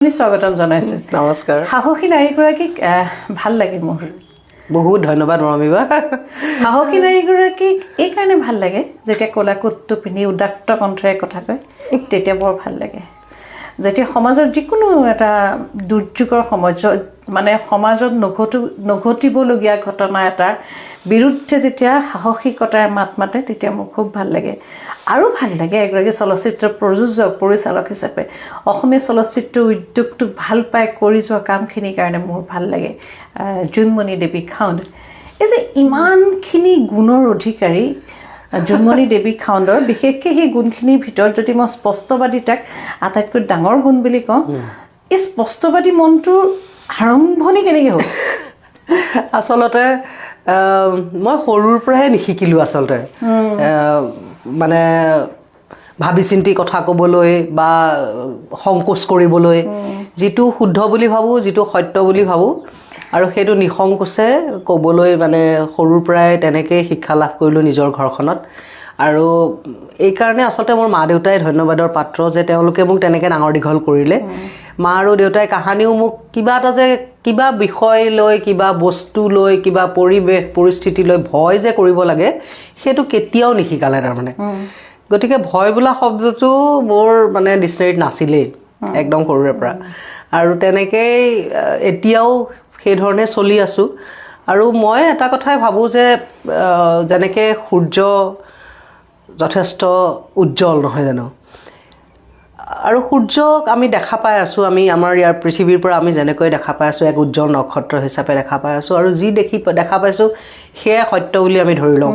স্বাগতম জনাইছো নমস্কাৰ সাহসী নাৰীগৰাকীক ভাল লাগে মোৰ বহুত ধন্যবাদ মৰমিবা সাহসী নাৰীগৰাকীক এই কাৰণে ভাল লাগে যেতিয়া কলা কুটটো পিন্ধি উদাত্ত কণ্ঠৰে কথা কয় তেতিয়া বৰ ভাল লাগে যেতিয়া সমাজৰ যিকোনো এটা দুৰ্যোগৰ সমাজত মানে সমাজত নঘটিবলগীয়া ঘটনা এটাৰ বিৰুদ্ধে যেতিয়া সাহসিকতাৰে মাত মাতে তেতিয়া মোক খুব ভাল লাগে আৰু ভাল লাগে এগৰাকী চলচ্চিত্ৰ প্ৰযোজক পৰিচালক হিচাপে অসমীয়া চলচ্চিত্ৰ উদ্যোগটো ভাল পাই কৰি যোৱা কামখিনিৰ কাৰণে মোৰ ভাল লাগে জোনমণি দেৱী খাউণ্ড এই যে ইমানখিনি গুণৰ অধিকাৰী জোনমণি দেৱী খাউণ্ডৰ বিশেষকৈ সেই গুণখিনিৰ ভিতৰত যদি মই স্পষ্টবাদিতাক আটাইতকৈ ডাঙৰ গুণ বুলি কওঁ এই স্পষ্টবাদী মনটোৰ আৰম্ভণি কেনেকৈ হ'ল আচলতে মই সৰুৰ পৰাই নিশিকিলোঁ আচলতে মানে ভাবি চিন্তি কথা ক'বলৈ বা সংকোচ কৰিবলৈ যিটো শুদ্ধ বুলি ভাবোঁ যিটো সত্য বুলি ভাবোঁ আৰু সেইটো নিসংকোচে ক'বলৈ মানে সৰুৰ পৰাই তেনেকৈ শিক্ষা লাভ কৰিলোঁ নিজৰ ঘৰখনত আৰু এইকাৰণে আচলতে মোৰ মা দেউতাই ধন্যবাদৰ পাত্ৰ যে তেওঁলোকে মোক তেনেকৈ ডাঙৰ দীঘল কৰিলে মা আৰু দেউতাই কাহানিও মোক কিবা এটা যে কিবা বিষয় লৈ কিবা বস্তু লৈ কিবা পৰিৱেশ পৰিস্থিতি লৈ ভয় যে কৰিব লাগে সেইটো কেতিয়াও নিশিকালে তাৰমানে গতিকে ভয় বোলা শব্দটো মোৰ মানে ডিক্সনেৰীত নাছিলেই একদম সৰুৰে পৰা আৰু তেনেকেই এতিয়াও সেইধৰণে চলি আছোঁ আৰু মই এটা কথাই ভাবোঁ যে যেনেকৈ সূৰ্য যথেষ্ট উজ্জ্বল নহয় জানো আৰু সূৰ্যক আমি দেখা পাই আছোঁ আমি আমাৰ ইয়াৰ পৃথিৱীৰ পৰা আমি যেনেকৈ দেখা পাই আছোঁ এক উজ্জ্বল নক্ষত্ৰ হিচাপে দেখা পাই আছোঁ আৰু যি দেখা পাইছোঁ সেয়া সত্য বুলি আমি ধৰি লওঁ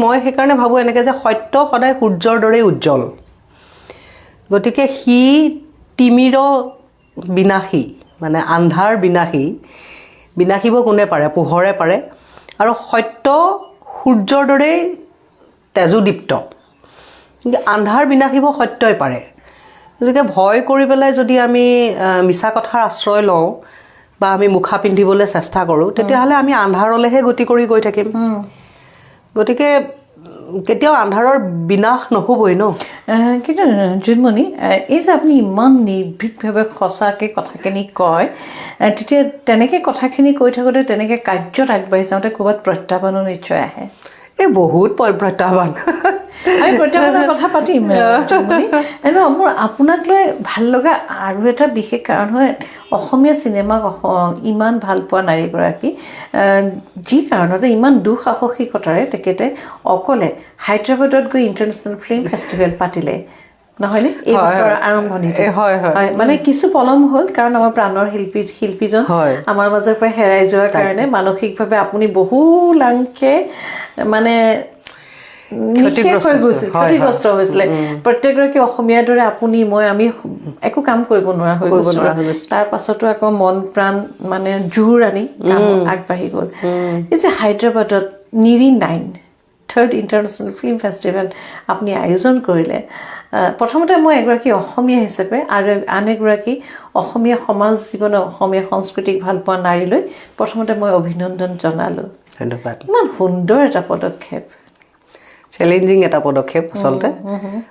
মই সেইকাৰণে ভাবোঁ এনেকৈ যে সত্য সদায় সূৰ্যৰ দৰেই উজ্জ্বল গতিকে সি তিমিৰ বিনাশী মানে আন্ধাৰ বিনাশীব কোনে পাৰে পোহৰে পাৰে আৰু সত্য সূৰ্যৰ দৰেই তেজোদীপ্ত কিন্তু আন্ধাৰ বিনাশিব সত্যই পাৰে গতিকে ভয় কৰি পেলাই যদি আমি মিছা কথাৰ আশ্ৰয় লওঁ বা আমি মুখা পিন্ধিবলৈ চেষ্টা কৰোঁ তেতিয়াহ'লে আমি আন্ধাৰলৈহে গতি কৰি গৈ থাকিম গতিকে কেতিয়াও আন্ধাৰৰ বিনাশ নহ'বই ন কিন্তু জোনমণি এই যে আপুনি ইমান নিৰ্ভীকভাৱে সঁচাকৈ কথাখিনি কয় তেতিয়া তেনেকৈ কথাখিনি কৈ থাকোঁতে তেনেকৈ কাৰ্যত আগবাঢ়ি যাওঁতে ক'ৰবাত প্ৰত্যাহ্বানো নিশ্চয় আহে এই বহুত প্ৰত্যাহ্বান আমি প্ৰত্যাহ্বানৰ কথা পাতিম মোৰ আপোনাক লৈ ভাল লগা আৰু এটা বিশেষ কাৰণ হয় অসমীয়া চিনেমাক ইমান ভাল পোৱা নাৰীগৰাকী যি কাৰণতে ইমান দুঃসাহসিকতাৰে তেখেতে অকলে হায়দৰাবাদত গৈ ইণ্টাৰনেশ্যনেল ফিল্ম ফেষ্টিভেল পাতিলে নহয়নে এই বছৰৰ আৰম্ভণিতে হয় মানে কিছু পলম হ'ল কাৰণ আমাৰ প্ৰাণৰ শিল্পীজন আমাৰ মাজৰ পৰা হেৰাই যোৱাৰ কাৰণে মানসিকভাৱে আপুনি বহুলাংশে মানে ক্ষতিগ্ৰস্ত হৈছিলে প্ৰত্যেকগৰাকী অসমীয়াৰ দৰে আপুনি আমি একো কাম কৰিব নোৱাৰা হৈ গৈছোঁ তাৰ পাছতো আকৌ মন প্ৰাণ মানে জোৰ আনি কাম আগবাঢ়ি গ'ল এই যে হায়দৰাবাদত নিৰি 9 3rd ইণ্টাৰনেশ্যনেল ফিল্ম ফেষ্টিভেল আপুনি আয়োজন কৰিলে প্ৰথমতে মই এগৰাকী অসমীয়া হিচাপে আৰু আন এগৰাকী অসমীয়া সমাজ জীৱনৰ অসমীয়া সংস্কৃতিক ভাল পোৱা নাৰীলৈ প্ৰথমতে মই অভিনন্দন জনালোঁ ধন্যবাদ ইমান সুন্দৰ এটা পদক্ষেপ চেলেঞ্জিং এটা পদক্ষেপ আচলতে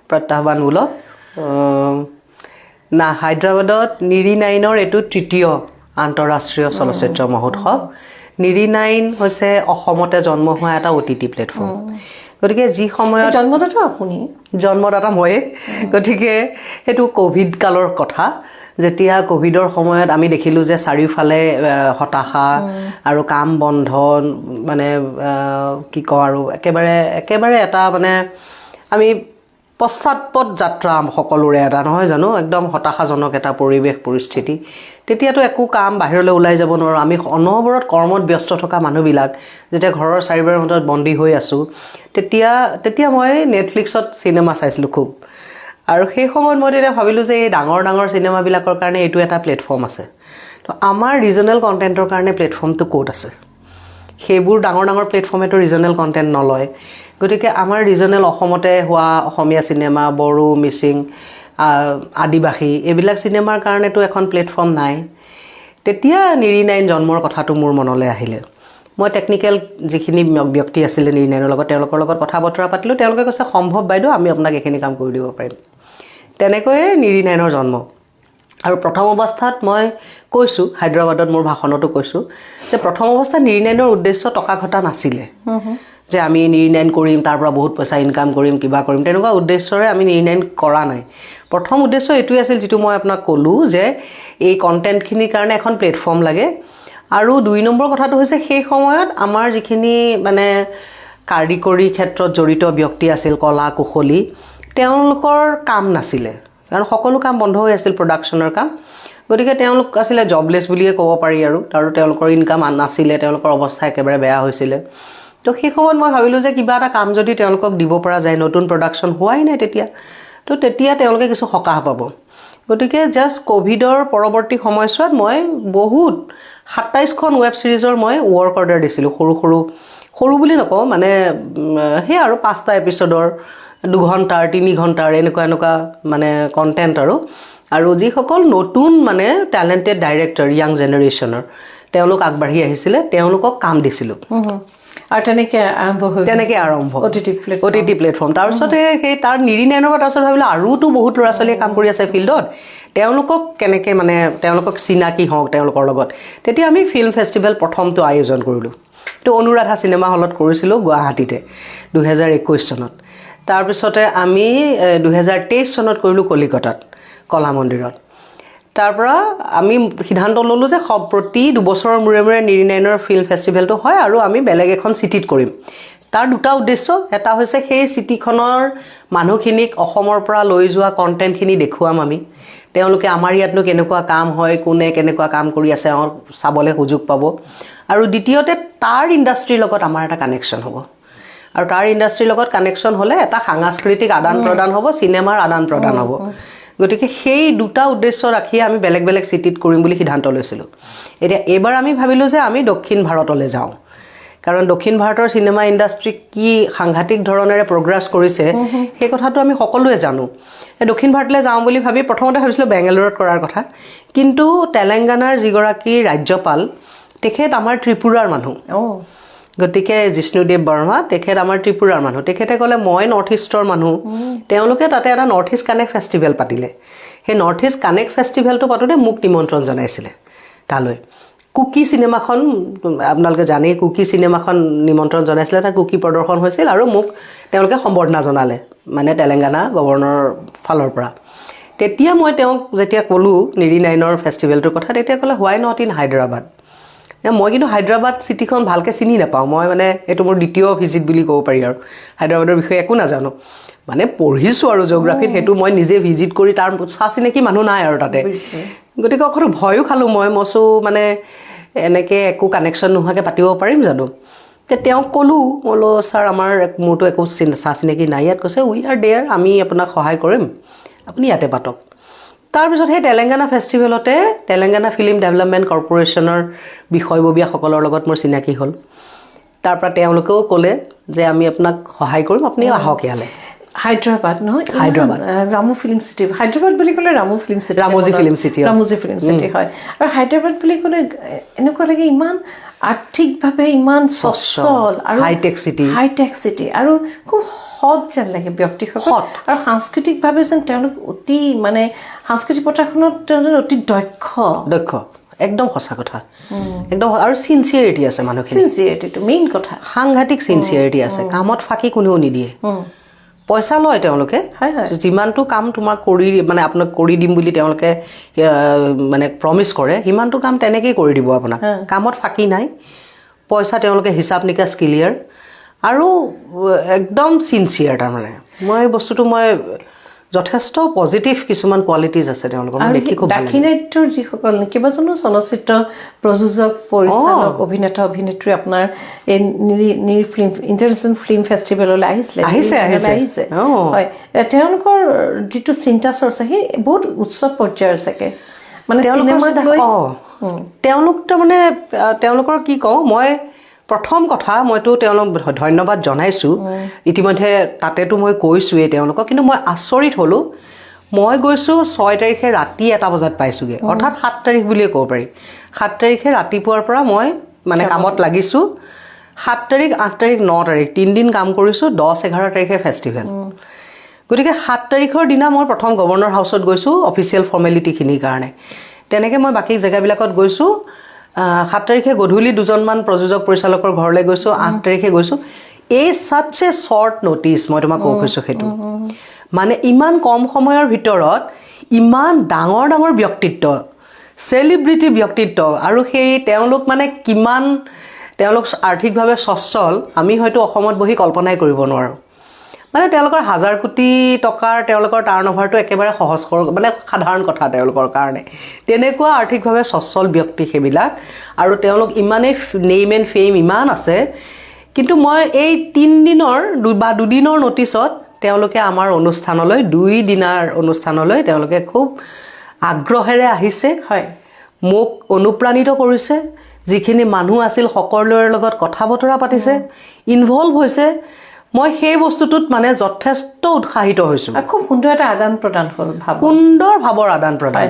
প্ৰত্যাহ্বানমূলক হায়দৰাবাদত নিৰি 9ৰ এইটো তৃতীয় আন্তঃৰাষ্ট্ৰীয় চলচ্চিত্ৰ মহোৎসৱ নিৰি 9 হৈছে অসমতে জন্ম হোৱা এটা OTT প্লেটফৰ্ম গতিকে যি সময়ত জন্মদাতা ময়ে গতিকে সেইটো ক'ভিড কালৰ কথা যেতিয়া ক'ভিডৰ সময়ত আমি দেখিলোঁ যে চাৰিওফালে হতাশা আৰু কাম বন্ধ মানে কি কওঁ আৰু একেবাৰে এটা মানে আমি পশ্চাৎপদ যাত্ৰা সকলোৰে এটা নহয় জানো একদম হতাশাজনক এটা পৰিৱেশ পৰিস্থিতি তেতিয়াতো একো কাম বাহিৰলৈ ওলাই যাব নোৱাৰোঁ আমি অনবৰত কৰ্মত ব্যস্ত থকা মানুহবিলাক যেতিয়া ঘৰৰ চাৰিবেৰৰ মাজত বন্দী হৈ আছোঁ তেতিয়া মই নেটফ্লিক্সত চিনেমা চাইছিলোঁ খুব আৰু সেই সময়ত মই তেতিয়া ভাবিলোঁ যে এই ডাঙৰ চিনেমাবিলাকৰ কাৰণে এইটো এটা প্লেটফৰ্ম আছে তো আমাৰ ৰিজনেল কণ্টেণ্টৰ কাৰণে প্লেটফৰ্মটো ক'ত আছে সেইবোৰ ডাঙৰ প্লেটফৰ্মেতো ৰিজনেল কণ্টেণ্ট নলয় গতিকে আমাৰ ৰিজনেল অসমতে হোৱা অসমীয়া চিনেমা বড়ো মিচিং আদিবাসী এইবিলাক চিনেমাৰ কাৰণেতো এখন প্লেটফৰ্ম নাই তেতিয়া নিৰি 9 জন্মৰ কথাটো মোৰ মনলৈ আহিলে মই টেকনিক্যাল যিখিনি ব্যক্তি আছিলে নিৰি 9ৰ লগত তেওঁলোকৰ লগত কথা বতৰা পাতিলোঁ তেওঁলোকে কৈছে সম্ভৱ বাইদেউ আমি আপোনাক এইখিনি কাম কৰি দিব পাৰিম তেনেকৈয়ে নিৰি 9ৰ জন্ম আৰু প্ৰথম অৱস্থাত মই কৈছোঁ হায়দৰাবাদত মোৰ ভাষণতো কৈছোঁ যে প্ৰথম অৱস্থাত নিৰ্ণয়নৰ উদ্দেশ্য টকা ঘটা নাছিলে যে আমি নিৰ্ণয় কৰিম তাৰ পৰা বহুত পইচা ইনকাম কৰিম কিবা কৰিম তেনেকুৱা উদ্দেশ্যৰে আমি নিৰ্ণয় কৰা নাই প্ৰথম উদ্দেশ্য এইটোৱে আছিল যিটো মই আপোনাক ক'লোঁ যে এই কণ্টেণ্টখিনিৰ কাৰণে এখন প্লেটফৰ্ম লাগে আৰু 2 নম্বৰ কথাটো হৈছে সেই সময়ত আমাৰ যিখিনি মানে কাৰিকৰী ক্ষেত্ৰত জড়িত ব্যক্তি আছিল কলা কুশলী তেওঁলোকৰ কাম নাছিলে কাৰণ সকলো কাম বন্ধ হৈ আছিল প্ৰডাকশ্যনৰ কাম গতিকে তেওঁলোক আছিলে জবলেছ বুলিয়ে ক'ব পাৰি আৰু তেওঁলোকৰ ইনকাম নাছিলে তেওঁলোকৰ অৱস্থা একেবাৰে বেয়া হৈছিলে তো সেই সময়ত মই ভাবিলোঁ যে কিবা এটা কাম যদি তেওঁলোকক দিব পৰা যায় নতুন প্ৰডাকশ্যন হোৱাই নাই তেতিয়া তেওঁলোকে কিছু সকাহ পাব গতিকে জাষ্ট ক'ভিডৰ পৰৱৰ্তী সময়ছোৱাত মই বহুত 27খন ৱেব ছিৰিজৰ মই ৱৰ্ক অৰ্ডাৰ দিছিলোঁ সৰু বুলি নকওঁ মানে সেই আৰু 5টা এপিছডৰ 2 ঘণ্টাৰ 3 ঘণ্টাৰ এনেকুৱা মানে কণ্টেণ্ট আৰু যিসকল নতুন মানে টেলেণ্টেড ডাইৰেক্টৰ য়াং জেনেৰেশ্যনৰ তেওঁলোক আগবাঢ়ি আহিছিলে তেওঁলোকক কাম দিছিলোঁ আৰু তেনেকৈ আৰম্ভ OTT প্লেটফৰ্ম তাৰপিছতে সেই তাৰ নিৰ্ণয়নৰ পৰা তাৰপিছত ভাবিলোঁ আৰুতো বহুত ল'ৰা ছোৱালীয়ে কাম কৰি আছে ফিল্ডত তেওঁলোকক কেনেকৈ মানে তেওঁলোকক চিনাকি হওক তেওঁলোকৰ লগত তেতিয়া আমি ফিল্ম ফেষ্টিভেল প্ৰথমটো আয়োজন কৰিলোঁ তো অনুৰাধা চিনেমা হলত কৰিছিলোঁ গুৱাহাটীতে 2021 চনত তাৰপিছতে আমি 2023 চনত কৰিলোঁ কলিকতাত কলা মন্দিৰত তাৰ পৰা আমি সিদ্ধান্ত ল'লোঁ যে প্ৰতি 2 বছৰৰ মূৰে নিৰ্ণয়নৰ ফিল্ম ফেষ্টিভেলটো হয় আৰু আমি বেলেগ এখন চিটিত কৰিম তাৰ 2টা উদ্দেশ্য এটা হৈছে সেই চিটিখনৰ মানুহখিনিক অসমৰ পৰা লৈ যোৱা কণ্টেণ্টখিনি দেখুৱাম আমি তেওঁলোকে আমাৰ ইয়াতনো কেনেকুৱা কাম হয় কোনে কেনেকুৱা কাম কৰি আছে চাবলৈ সুযোগ পাব আৰু দ্বিতীয়তে তাৰ ইণ্ডাষ্ট্ৰীৰ লগত আমাৰ এটা কানেকশ্যন হ'ব আৰু তাৰ ইণ্ডাষ্ট্ৰীৰ লগত কানেকশ্যন হ'লে এটা সাংস্কৃতিক আদান প্ৰদান হ'ব চিনেমাৰ আদান প্ৰদান হ'ব গতিকে সেই 2টা উদ্দেশ্য ৰাখি আমি বেলেগ চিটিত কৰিম বুলি সিদ্ধান্ত লৈছিলোঁ এতিয়া এইবাৰ আমি ভাবিলোঁ যে আমি দক্ষিণ ভাৰতলৈ যাওঁ কাৰণ দক্ষিণ ভাৰতৰ চিনেমা ইণ্ডাষ্ট্ৰী কি সাংঘাতিক ধৰণেৰে প্ৰগ্ৰেছ কৰিছে সেই কথাটো আমি সকলোৱে জানো দক্ষিণ ভাৰতলৈ যাওঁ বুলি ভাবি প্ৰথমতে ভাবিছিলোঁ বেংগালুৰুত কৰাৰ কথা কিন্তু তেলেংগানাৰ যিগৰাকী ৰাজ্যপাল তেখেত আমাৰ ত্ৰিপুৰাৰ মানুহ গতিকে জিষ্ণুদেৱ বৰ্মা তেখেত আমাৰ ত্ৰিপুৰাৰ মানুহ তেখেতে ক'লে মই নৰ্থ ইষ্টৰ মানুহ তেওঁলোকে তাতে এটা নৰ্থ ইষ্ট কানেক্ট ফেষ্টিভেল পাতিলে সেই নৰ্থ ইষ্ট কানেক্ট ফেষ্টিভেলটো পাতোঁতে মোক নিমন্ত্ৰণ জনাইছিলে তালৈ কুকি চিনেমাখন আপোনালোকে জানেই কুকি চিনেমাখন নিমন্ত্ৰণ জনাইছিলে তাত কুকি প্ৰদৰ্শন হৈছিল আৰু মোক তেওঁলোকে সম্বৰ্ধনা জনালে মানে তেলেংগানা গভৰ্ণৰৰ ফালৰ পৰা তেতিয়া মই তেওঁক যেতিয়া ক'লোঁ নিৰ্ণয়নৰ ফেষ্টিভেলটোৰ কথা তেতিয়া ক'লে হোৱাই নট ইন হায়দৰাবাদ মই কিন্তু হায়দৰাবাদ চিটিখন ভালকৈ চিনি নাপাওঁ মই মানে এইটো মোৰ দ্বিতীয় ভিজিট বুলি ক'ব পাৰি আৰু হায়দৰাবাদৰ বিষয়ে একো নাজানো মানে পঢ়িছোঁ আৰু জিঅ'গ্ৰাফিত সেইটো মই নিজে ভিজিট কৰি তাৰ চা চিনাকি মানুহ নাই আৰু তাতে গতিকে অকণো ভয়ো খালোঁ মই মানে এনেকৈ একো কানেকশ্যন নোহোৱাকৈ পাতিব পাৰিম জানো তেওঁক ক'লোঁ বোলো ছাৰ মোৰতো একো চা চিনাকি নাই ইয়াত কৈছে উই আৰ দেয়াৰ আমি আপোনাক সহায় কৰিম আপুনি ইয়াতে পাতক তাৰপিছত সেই তেলেংগানা ফেষ্টিভেলতে তেলেংগানা ফিল্ম ডেভেলপমেণ্ট কৰ্পৰেশ্যনৰ বিষয়ববীয়াসকলৰ লগত মোৰ চিনাকি হ'ল তাৰ পৰা তেওঁলোকেও ক'লে যে আমি আপোনাক সহায় কৰিম আপুনি আহক ইয়ালৈ হায়দৰাবাদ নহয় হায়দৰাবাদ ৰামু ফিল্ম চিটি হায়দৰাবাদ বুলি ক'লে Ramu film city Ramoji film city হয় আৰু হায়দৰাবাদ বুলি ক'লে এনেকুৱা লাগে ইমান আৰ্থিকভাৱে ইমান সচ্ছল আৰু হাইটেক চিটি আৰু খুব সৎ যেন লাগে ব্যক্তিসকল আৰু সাংস্কৃতিকভাৱে যেন তেওঁলোক অতি মানে সাংস্কৃতিক পথাৰখনত তেওঁলোক অতি দক্ষ একদম সঁচা কথা একদম আৰু চিনচিয়াৰিটি আছে মানুহখিনি চিনচিয়াৰিটিটো মেইন কথা সাংঘাতিক চিনচিয়াৰিটি আছে কামত ফাঁকি কোনেও নিদিয়ে পইচা লয় তেওঁলোকে যিমানটো কাম তোমাক মানে আপোনাক কৰি দিম বুলি তেওঁলোকে মানে প্ৰমিছ কৰে সিমানটো কাম তেনেকেই কৰি দিব আপোনাক কামত ফাঁকি নাই পইচা তেওঁলোকে হিচাপ নিকাচ ক্লিয়াৰ আৰু একদম চিনচিয়াৰ তাৰমানে মই বস্তুটো যথেষ্ট পজিটিভ কিছুমান কোৱালিটিজ আছে তেওঁলোকৰ দেখি খুব ভাল লাগে দাক্ষিণাত্যৰ যিসকল কেইবাজনো চলচ্চিত্ৰ প্ৰযোজক পৰিচালক অভিনেতা অভিনেত্ৰী আপোনাৰ এই ফিল্ম ইণ্টাৰনেশ্যনেল ফিল্ম ফেষ্টিভেললৈ আহিছে হয় তেওঁলোকৰ যিটো চিন্তা চৰ্চা সেই বহুত উচ্চ পৰ্যায়ৰ চাগে মানে তেওঁলোক তাৰমানে তেওঁলোকৰ কি কওঁ মই প্ৰথম কথা মইতো তেওঁলোক ধন্যবাদ জনাইছোঁ ইতিমধ্যে তাতেতো মই কৈছোঁৱেই তেওঁলোকক কিন্তু মই আচৰিত হ'লোঁ মই গৈছোঁ 6 তাৰিখে ৰাতি 1 বজাত পাইছোঁগৈ অৰ্থাৎ 7 তাৰিখ বুলিয়ে ক'ব পাৰি 7 তাৰিখে ৰাতিপুৱাৰ পৰা মই মানে কামত লাগিছোঁ 7 তাৰিখ 8 তাৰিখ 9 তাৰিখ 3 দিন কাম কৰিছোঁ 10-11 তাৰিখে ফেষ্টিভেল গতিকে 7 তাৰিখৰ দিনা মই প্ৰথম গভৰ্ণৰ হাউচত গৈছোঁ অফিচিয়েল ফৰ্মেলিটিখিনিৰ কাৰণে তেনেকৈ মই বাকী জেগাবিলাকত গৈছোঁ 7 তাৰিখে গধূলি দুজনমান প্ৰযোজক পৰিচালকৰ ঘৰলৈ গৈছোঁ 8 তাৰিখে গৈছোঁ এই such a short notice মই তোমাক কৈ কৈছোঁ সেইটো মানে ইমান কম সময়ৰ ভিতৰত ইমান ডাঙৰ ডাঙৰ ব্যক্তিত্ব চেলিব্ৰিটি ব্যক্তিত্ব আৰু সেই তেওঁলোক মানে কিমান তেওঁলোক আৰ্থিকভাৱে সচ্ছল আমি হয়তো অসমত বহি কল্পনাই কৰিব নোৱাৰোঁ মানে তেওঁলোকৰ 1000 কোটি টকাৰ তেওঁলোকৰ টাৰ্ণঅভাৰটো একেবাৰে সহজ মানে সাধাৰণ কথা তেওঁলোকৰ কাৰণে তেনেকুৱা আৰ্থিকভাৱে সচ্ছল ব্যক্তি সেইবিলাক আৰু তেওঁলোক ইমানেই নেইম এণ্ড ফেম ইমান আছে কিন্তু মই এই 3 দিনৰ বা 2 দিনৰ নটিছত তেওঁলোকে আমাৰ অনুষ্ঠানলৈ 2 দিনৰ অনুষ্ঠানলৈ তেওঁলোকে খুব আগ্ৰহেৰে আহিছে হয় মোক অনুপ্ৰাণিত কৰিছে যিখিনি মানুহ আছিল সকলোৰে লগত কথা বতৰা পাতিছে ইনভলভ হৈছে মই সেই বস্তুটোত মানে যথেষ্ট উৎসাহিত হৈছোঁ খুব সুন্দৰ এটা আদান প্ৰদান হ'ল ভাৱ সুন্দৰ ভাৱৰ আদান প্ৰদান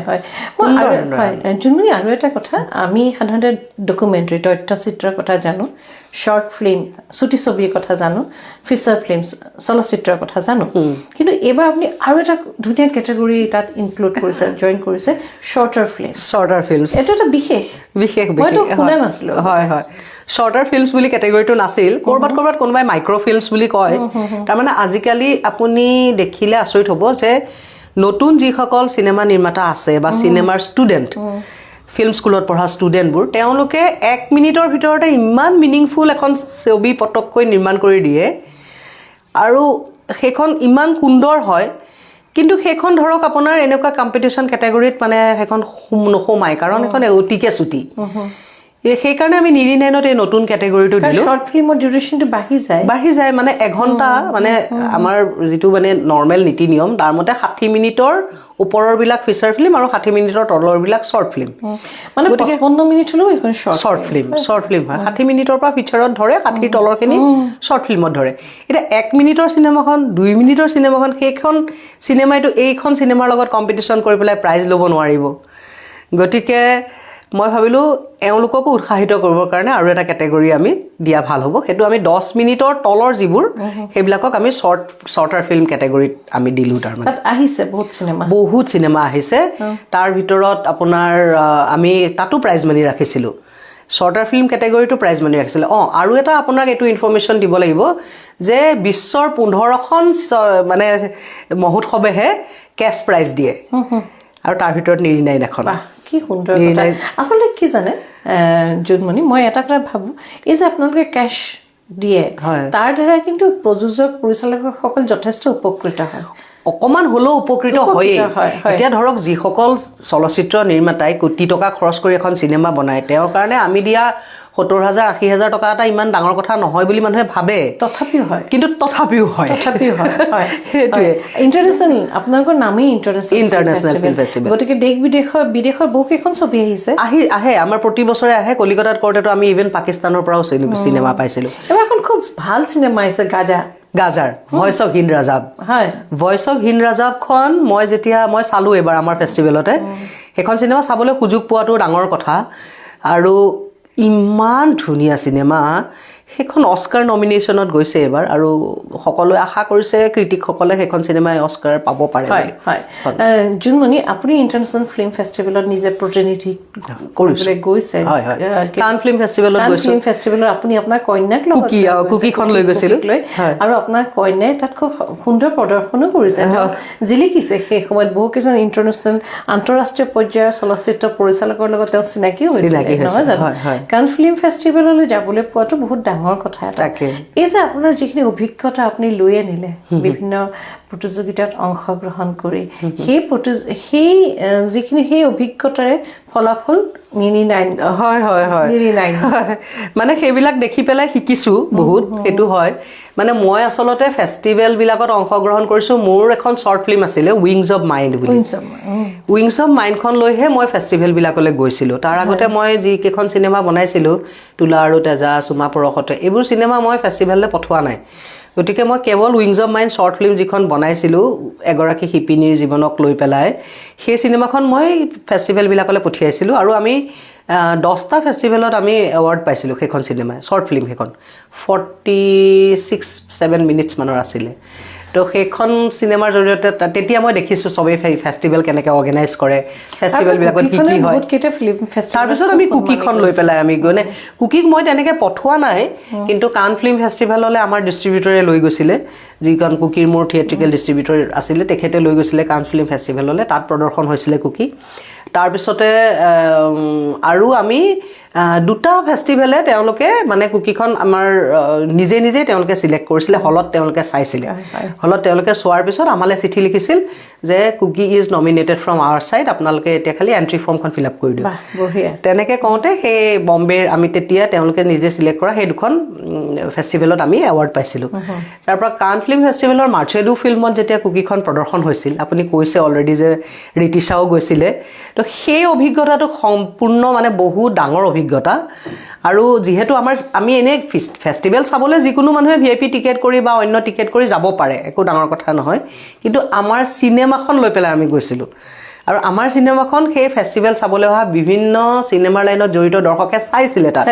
হয় জোনমণি আৰু এটা কথা আমি সাধাৰণতে ডকুমেণ্টাৰী তথ্যচিত্ৰৰ কথা জানো শৰ্ট ফিল্ম চুটি ছবিৰ কথা জানো ফিচাৰ ফিল্ম চলচ্চিত্ৰৰ কথা জানো কিন্তু এইবাৰ আপুনি আৰু এটা ধুনীয়া কেটেগৰী তাত ইনক্লুড কৰিছে জইন কৰিছে শৰ্টাৰ ফিল্ম এইটো এটা বিশেষ মইতো শুনা নাছিলোঁ হয় হয় শৰ্টাৰ ফিল্মছ বুলি কেটেগৰীটো নাছিল ক'ৰবাত কোনোবাই মাইক্ৰ' ফিল্মছ বুলি কয় তাৰমানে আজিকালি আপুনি দেখিলে আচৰিত হ'ব যে নতুন যিসকল চিনেমা নিৰ্মাতা আছে বা চিনেমাৰ ষ্টুডেণ্ট ফিল্ম স্কুলত পঢ়া ষ্টুডেণ্টবোৰ তেওঁলোকে 1 মিনিটৰ ভিতৰতে ইমান মিনিংফুল এখন ছবি পটককৈ নিৰ্মাণ কৰি দিয়ে আৰু সেইখন ইমান সুন্দৰ হয় কিন্তু সেইখন ধৰক আপোনাৰ এনেকুৱা কম্পিটিশ্যন কেটেগৰীত মানে সেইখন নোসোমায় কাৰণ এখন অতিকে চুটি সেইকাৰণে আমি নিৰিনাইনত এই নতুন কেটেগৰীটো দিলোঁ শৰ্ট ফিল্মৰ ডিউৰেশ্যনটো বাঢ়ি যায় মানে এঘণ্টা মানে আমাৰ যিটো মানে নৰ্মেল নীতি নিয়ম তাৰ মতে 60 মিনিটৰ ওপৰৰবিলাক ফিচাৰ ফিল্ম আৰু 60 মিনিটৰ তলৰবিলাক শৰ্ট ফিল্ম মানে 55 মিনিট হ'লেও এইখন শৰ্ট ফিল্ম হয় 60 মিনিটৰ পৰা ফিচাৰত ধৰে 60 তলৰখিনি শৰ্ট ফিল্মত ধৰে এতিয়া 1 মিনিটৰ চিনেমাখন 2 মিনিটৰ চিনেমাখন সেইখন চিনেমাইটো এইখন চিনেমাৰ লগত কম্পিটিশ্যন কৰি পেলাই প্ৰাইজ ল'ব নোৱাৰিব গতিকে মই ভাবিলোঁ এওঁলোককো উৎসাহিত কৰিবৰ কাৰণে আৰু এটা কেটেগৰী আমি দিয়া ভাল হ'ব সেইটো আমি 10 মিনিটৰ তলৰ যিবোৰ সেইবিলাকক আমি শৰ্টাৰ ফিল্ম কেটেগৰীত আমি দিলোঁ তাৰমানে তাত আহিছে বহুত চিনেমা আহিছে তাৰ ভিতৰত আপোনাৰ আমি তাতো প্ৰাইজ মানি ৰাখিছিলোঁ শৰ্টাৰ ফিল্ম কেটেগৰীটো প্ৰাইজ মানি ৰাখিছিলে আৰু এটা আপোনাক এইটো ইনফৰমেশ্যন দিব লাগিব যে বিশ্বৰ 15খন মানে মহোৎসৱেহে কেছ প্ৰাইজ দিয়ে আৰু তাৰ ভিতৰত নিৰিনাইন এখন কি সুন্দৰ কথা আচলতে কি জানে জোনমণি মই এটা কথা ভাবোঁ এই যে আপোনালোকে কেছ দিয়ে তাৰ দ্বাৰা কিন্তু প্ৰযোজক পৰিচালকসকল যথেষ্ট উপকৃত হয় অকমান হ'লেও উপকৃত হয়েই এতিয়া ধৰক যিসকল চলচ্চিত্ৰ নিৰ্মাতাই কোটি টকা খৰচ কৰি এখন চিনেমা বনায় তেওঁৰ কাৰণে আমি দিয়া 70,000-80,000 টকা এটা ইমান ডাঙৰ কথা নহয় বুলি মানুহে ভাবে তথাপিও হয় সেইটোৱে ইণ্টাৰনেশ্যনেল আপোনালোকৰ নামেই ইণ্টাৰনেশ্যনেল ফিল্ম ফেষ্টিভেল গতিকে দেশ বিদেশৰ বহুকেইখন ছবি আহে আমাৰ প্ৰতি বছৰে আহে কলিকতাত কৰোঁতেতো আমি ইভেন পাকিস্তানৰ পৰাও চিনেমা পাইছিলোঁ এবাৰ এখন খুব ভাল চিনেমা আহিছে গাজাৰ voice of Hind Rajab voice of Hind ৰাজাবখন মই চালোঁ এবাৰ আমাৰ ফেষ্টিভেলতে সেইখন চিনেমা চাবলৈ সুযোগ পোৱাটো ডাঙৰ কথা আৰু ইমান ধুনীয়া চিনেমা সেইখন অস্কাৰ নমিনেশ্যনত গৈছে এবাৰ আৰু সকলোৱে আশা কৰিছে ক্ৰিটিকসকলে সেইখন চিনেমাই অস্কাৰ পাব পাৰে জোনমণি আপুনি ইণ্টাৰনেশ্যনেল ফিল্ম ফেষ্টিভেলত নিজে প্ৰতিনিধি কৰিবলৈ গৈছে কান ফিল্ম ফেষ্টিভেলত আপুনি আপোনাৰ কন্যাক কুকিখন লৈ গৈছিলোঁ আৰু আপোনাৰ কন্যাই তাত খুব সুন্দৰ প্ৰদৰ্শনো কৰিছে জিলিকিছে সেই সময়ত বহুকেইজন ইণ্টাৰনেশ্যনেল আন্তঃৰাষ্ট্ৰীয় পৰ্যায়ৰ চলচ্চিত্ৰ পৰিচালকৰ লগত তেওঁ চিনাকি হৈছে নহয় জানো কান ফিল্ম ফেষ্টিভেললৈ যাবলৈ পোৱাটো বহুত ডাঙৰ কথা এটা এই যে আপোনাৰ যিখিনি অভিজ্ঞতা আপুনি লৈ আনিলে বিভিন্ন প্ৰতিযোগিতাত অংশগ্ৰহণ কৰি সেই অভিজ্ঞতাৰে ফলাফল মানে সেইবিলাক দেখি পেলাই শিকিছোঁ বহুত সেইটো হয় মানে মই আচলতে ফেষ্টিভেলবিলাকত অংশগ্ৰহণ কৰিছোঁ মোৰ এখন শৰ্ট ফিল্ম আছিলে উইংছ অফ মাইণ্ড বুলি উইংছ অফ মাইণ্ডখন লৈহে মই ফেষ্টিভেলবিলাকলৈ গৈছিলোঁ তাৰ আগতে মই যিকেইখন চিনেমা বনাইছিলোঁ তোলা আৰু তেজা চুমা পৰশতে এইবোৰ চিনেমা মই ফেষ্টিভেললৈ পঠোৱা নাই গতিকে মই কেৱল wings of mind short film যিখন বনাইছিলোঁ এগৰাকী শিপিনীৰ জীৱনক লৈ পেলাই সেই চিনেমাখন মই ফেষ্টিভেলবিলাকলৈ পঠিয়াইছিলোঁ আৰু আমি 10টা ফেষ্টিভেলত আমি এৱাৰ্ড পাইছিলোঁ সেইখন চিনেমাই শ্বৰ্ট ফিল্ম সেইখন 46-7 মিনিটছ মানৰ আছিলে তো সেইখন চিনেমাৰ জৰিয়তে তেতিয়া মই দেখিছোঁ চবেই ফেষ্টিভেল কেনেকৈ অৰ্গেনাইজ কৰে, ফেষ্টিভেলবিলাকত কি কি হয়। তাৰপিছত আমি কুকিখন লৈ পেলাই আমি মানে কুকিক মই তেনেকৈ পঠোৱা নাই, কিন্তু কান ফিল্ম ফেষ্টিভেললৈ আমাৰ ডিষ্ট্ৰিবিউটৰে লৈ গৈছিলে, যিখন কুকিৰ মোৰ থিয়েট্ৰিকেল ডিষ্ট্ৰিবিউটৰ আছিলে, তেখেতে লৈ গৈছিলে কান ফিল্ম ফেষ্টিভেললৈ, তাত প্ৰদৰ্শন হৈছিলে কুকি। তাৰপিছতে আৰু আমি দুটা ফেষ্টিভেলে তেওঁলোকে মানে কুকিখন আমাৰ নিজে নিজেই তেওঁলোকে চিলেক্ট কৰিছিলে, হলত তেওঁলোকে চাইছিলে। হলত তেওঁলোকে চোৱাৰ পিছত আমালৈ চিঠি লিখিছিল যে Kuki is nominated from our side, আপোনালোকে এতিয়া খালি এণ্ট্ৰি ফৰ্মখন ফিল আপ কৰি দিয়ক। তেনেকৈ কওঁতে সেই বম্বেৰ আমি তেতিয়া তেওঁলোকে নিজে চিলেক্ট কৰা সেই দুখন ফেষ্টিভেলত আমি এৱাৰ্ড পাইছিলোঁ। তাৰপৰা কান ফিল্ম ফেষ্টিভেলৰ মাৰ্চেডু ফিল্মত যেতিয়া কুকিখন প্ৰদৰ্শন হৈছিল, আপুনি কৈছে অলৰেডি যে ৰিতিশাও গৈছিলে, তো সেই অভিজ্ঞতাটো সম্পূৰ্ণ মানে বহুত ডাঙৰ অভিজ্ঞতা। আৰু যিহেতু আমি এনেই ফেষ্টিভেল চাবলৈ যিকোনো মানুহে VIP টিকেট কৰি বা অন্য টিকেট কৰি যাব পাৰে, একো ডাঙৰ কথা নহয়, কিন্তু আমাৰ চিনেমাখন লৈ পেলাই আমি গৈছিলোঁ। আৰু আমাৰ চিনেমাখন সেই ফেষ্টিভেল চাবলৈ অহা বিভিন্ন চিনেমাৰ লাইনত জড়িত দৰ্শকে চাইছিলে, তাত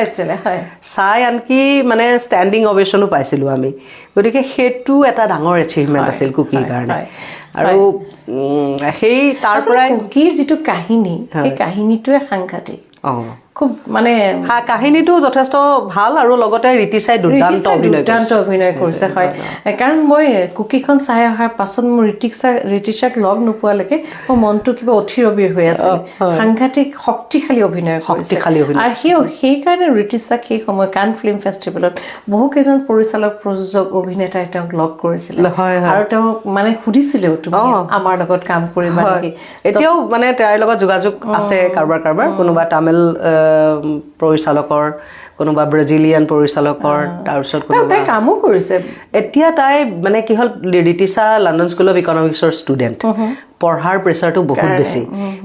চাই আনকি মানে ষ্টেণ্ডিং অভেশ্যনো পাইছিলোঁ আমি। গতিকে সেইটো এটা ডাঙৰ এচিভমেণ্ট আছিল কুকিৰ কাৰণে। আৰু সেই তাৰ পৰাই কুকিৰ যিটো কাহিনী, সেই কাহিনীটোৱে সাংঘাতিক, খুব মানে কাহিনীটো যথেষ্ট ভাল। আৰু লগতে ৰিতিশাই দুৰ্দান্ত অভিনয় কৰিছে, হয়। কাৰণ মই কুকিখন চাই অহাৰ পাছত মোৰ ৰিতিশাক লগ নোপোৱালৈকে মোৰ মনটো কিবা অথিৰ অবিৰ হৈ আছিল। সাংঘাতিক শক্তিশালী অভিনয় কৰিছে। আৰু সেইকাৰণে ৰিতিশাক সেই সময় কান ফিল্ম ফেষ্টিভেলত বহুকেইজন পৰিচালক, প্ৰযোজক, অভিনেতাই তেওঁক লগ কৰিছিলে আৰু তেওঁক মানে সুধিছিলেও তুমি আমাৰ লগত কাম কৰিবা নেকি। এতিয়াও মানে তেওঁৰ লগত যোগাযোগ আছে কাৰোবাৰ, কোনোবা তামিল পৰিচালকৰ, কোনোবা ব্ৰাজিলিয়ান পৰিচালকৰ, তাৰপিছত তাই কামো কৰিছে। এতিয়া তাই মানে কি হ'ল, Ritisha London school of ইকনমিক্সৰ student, পঢ়াৰ প্ৰেছাৰটো বহুত বেছি।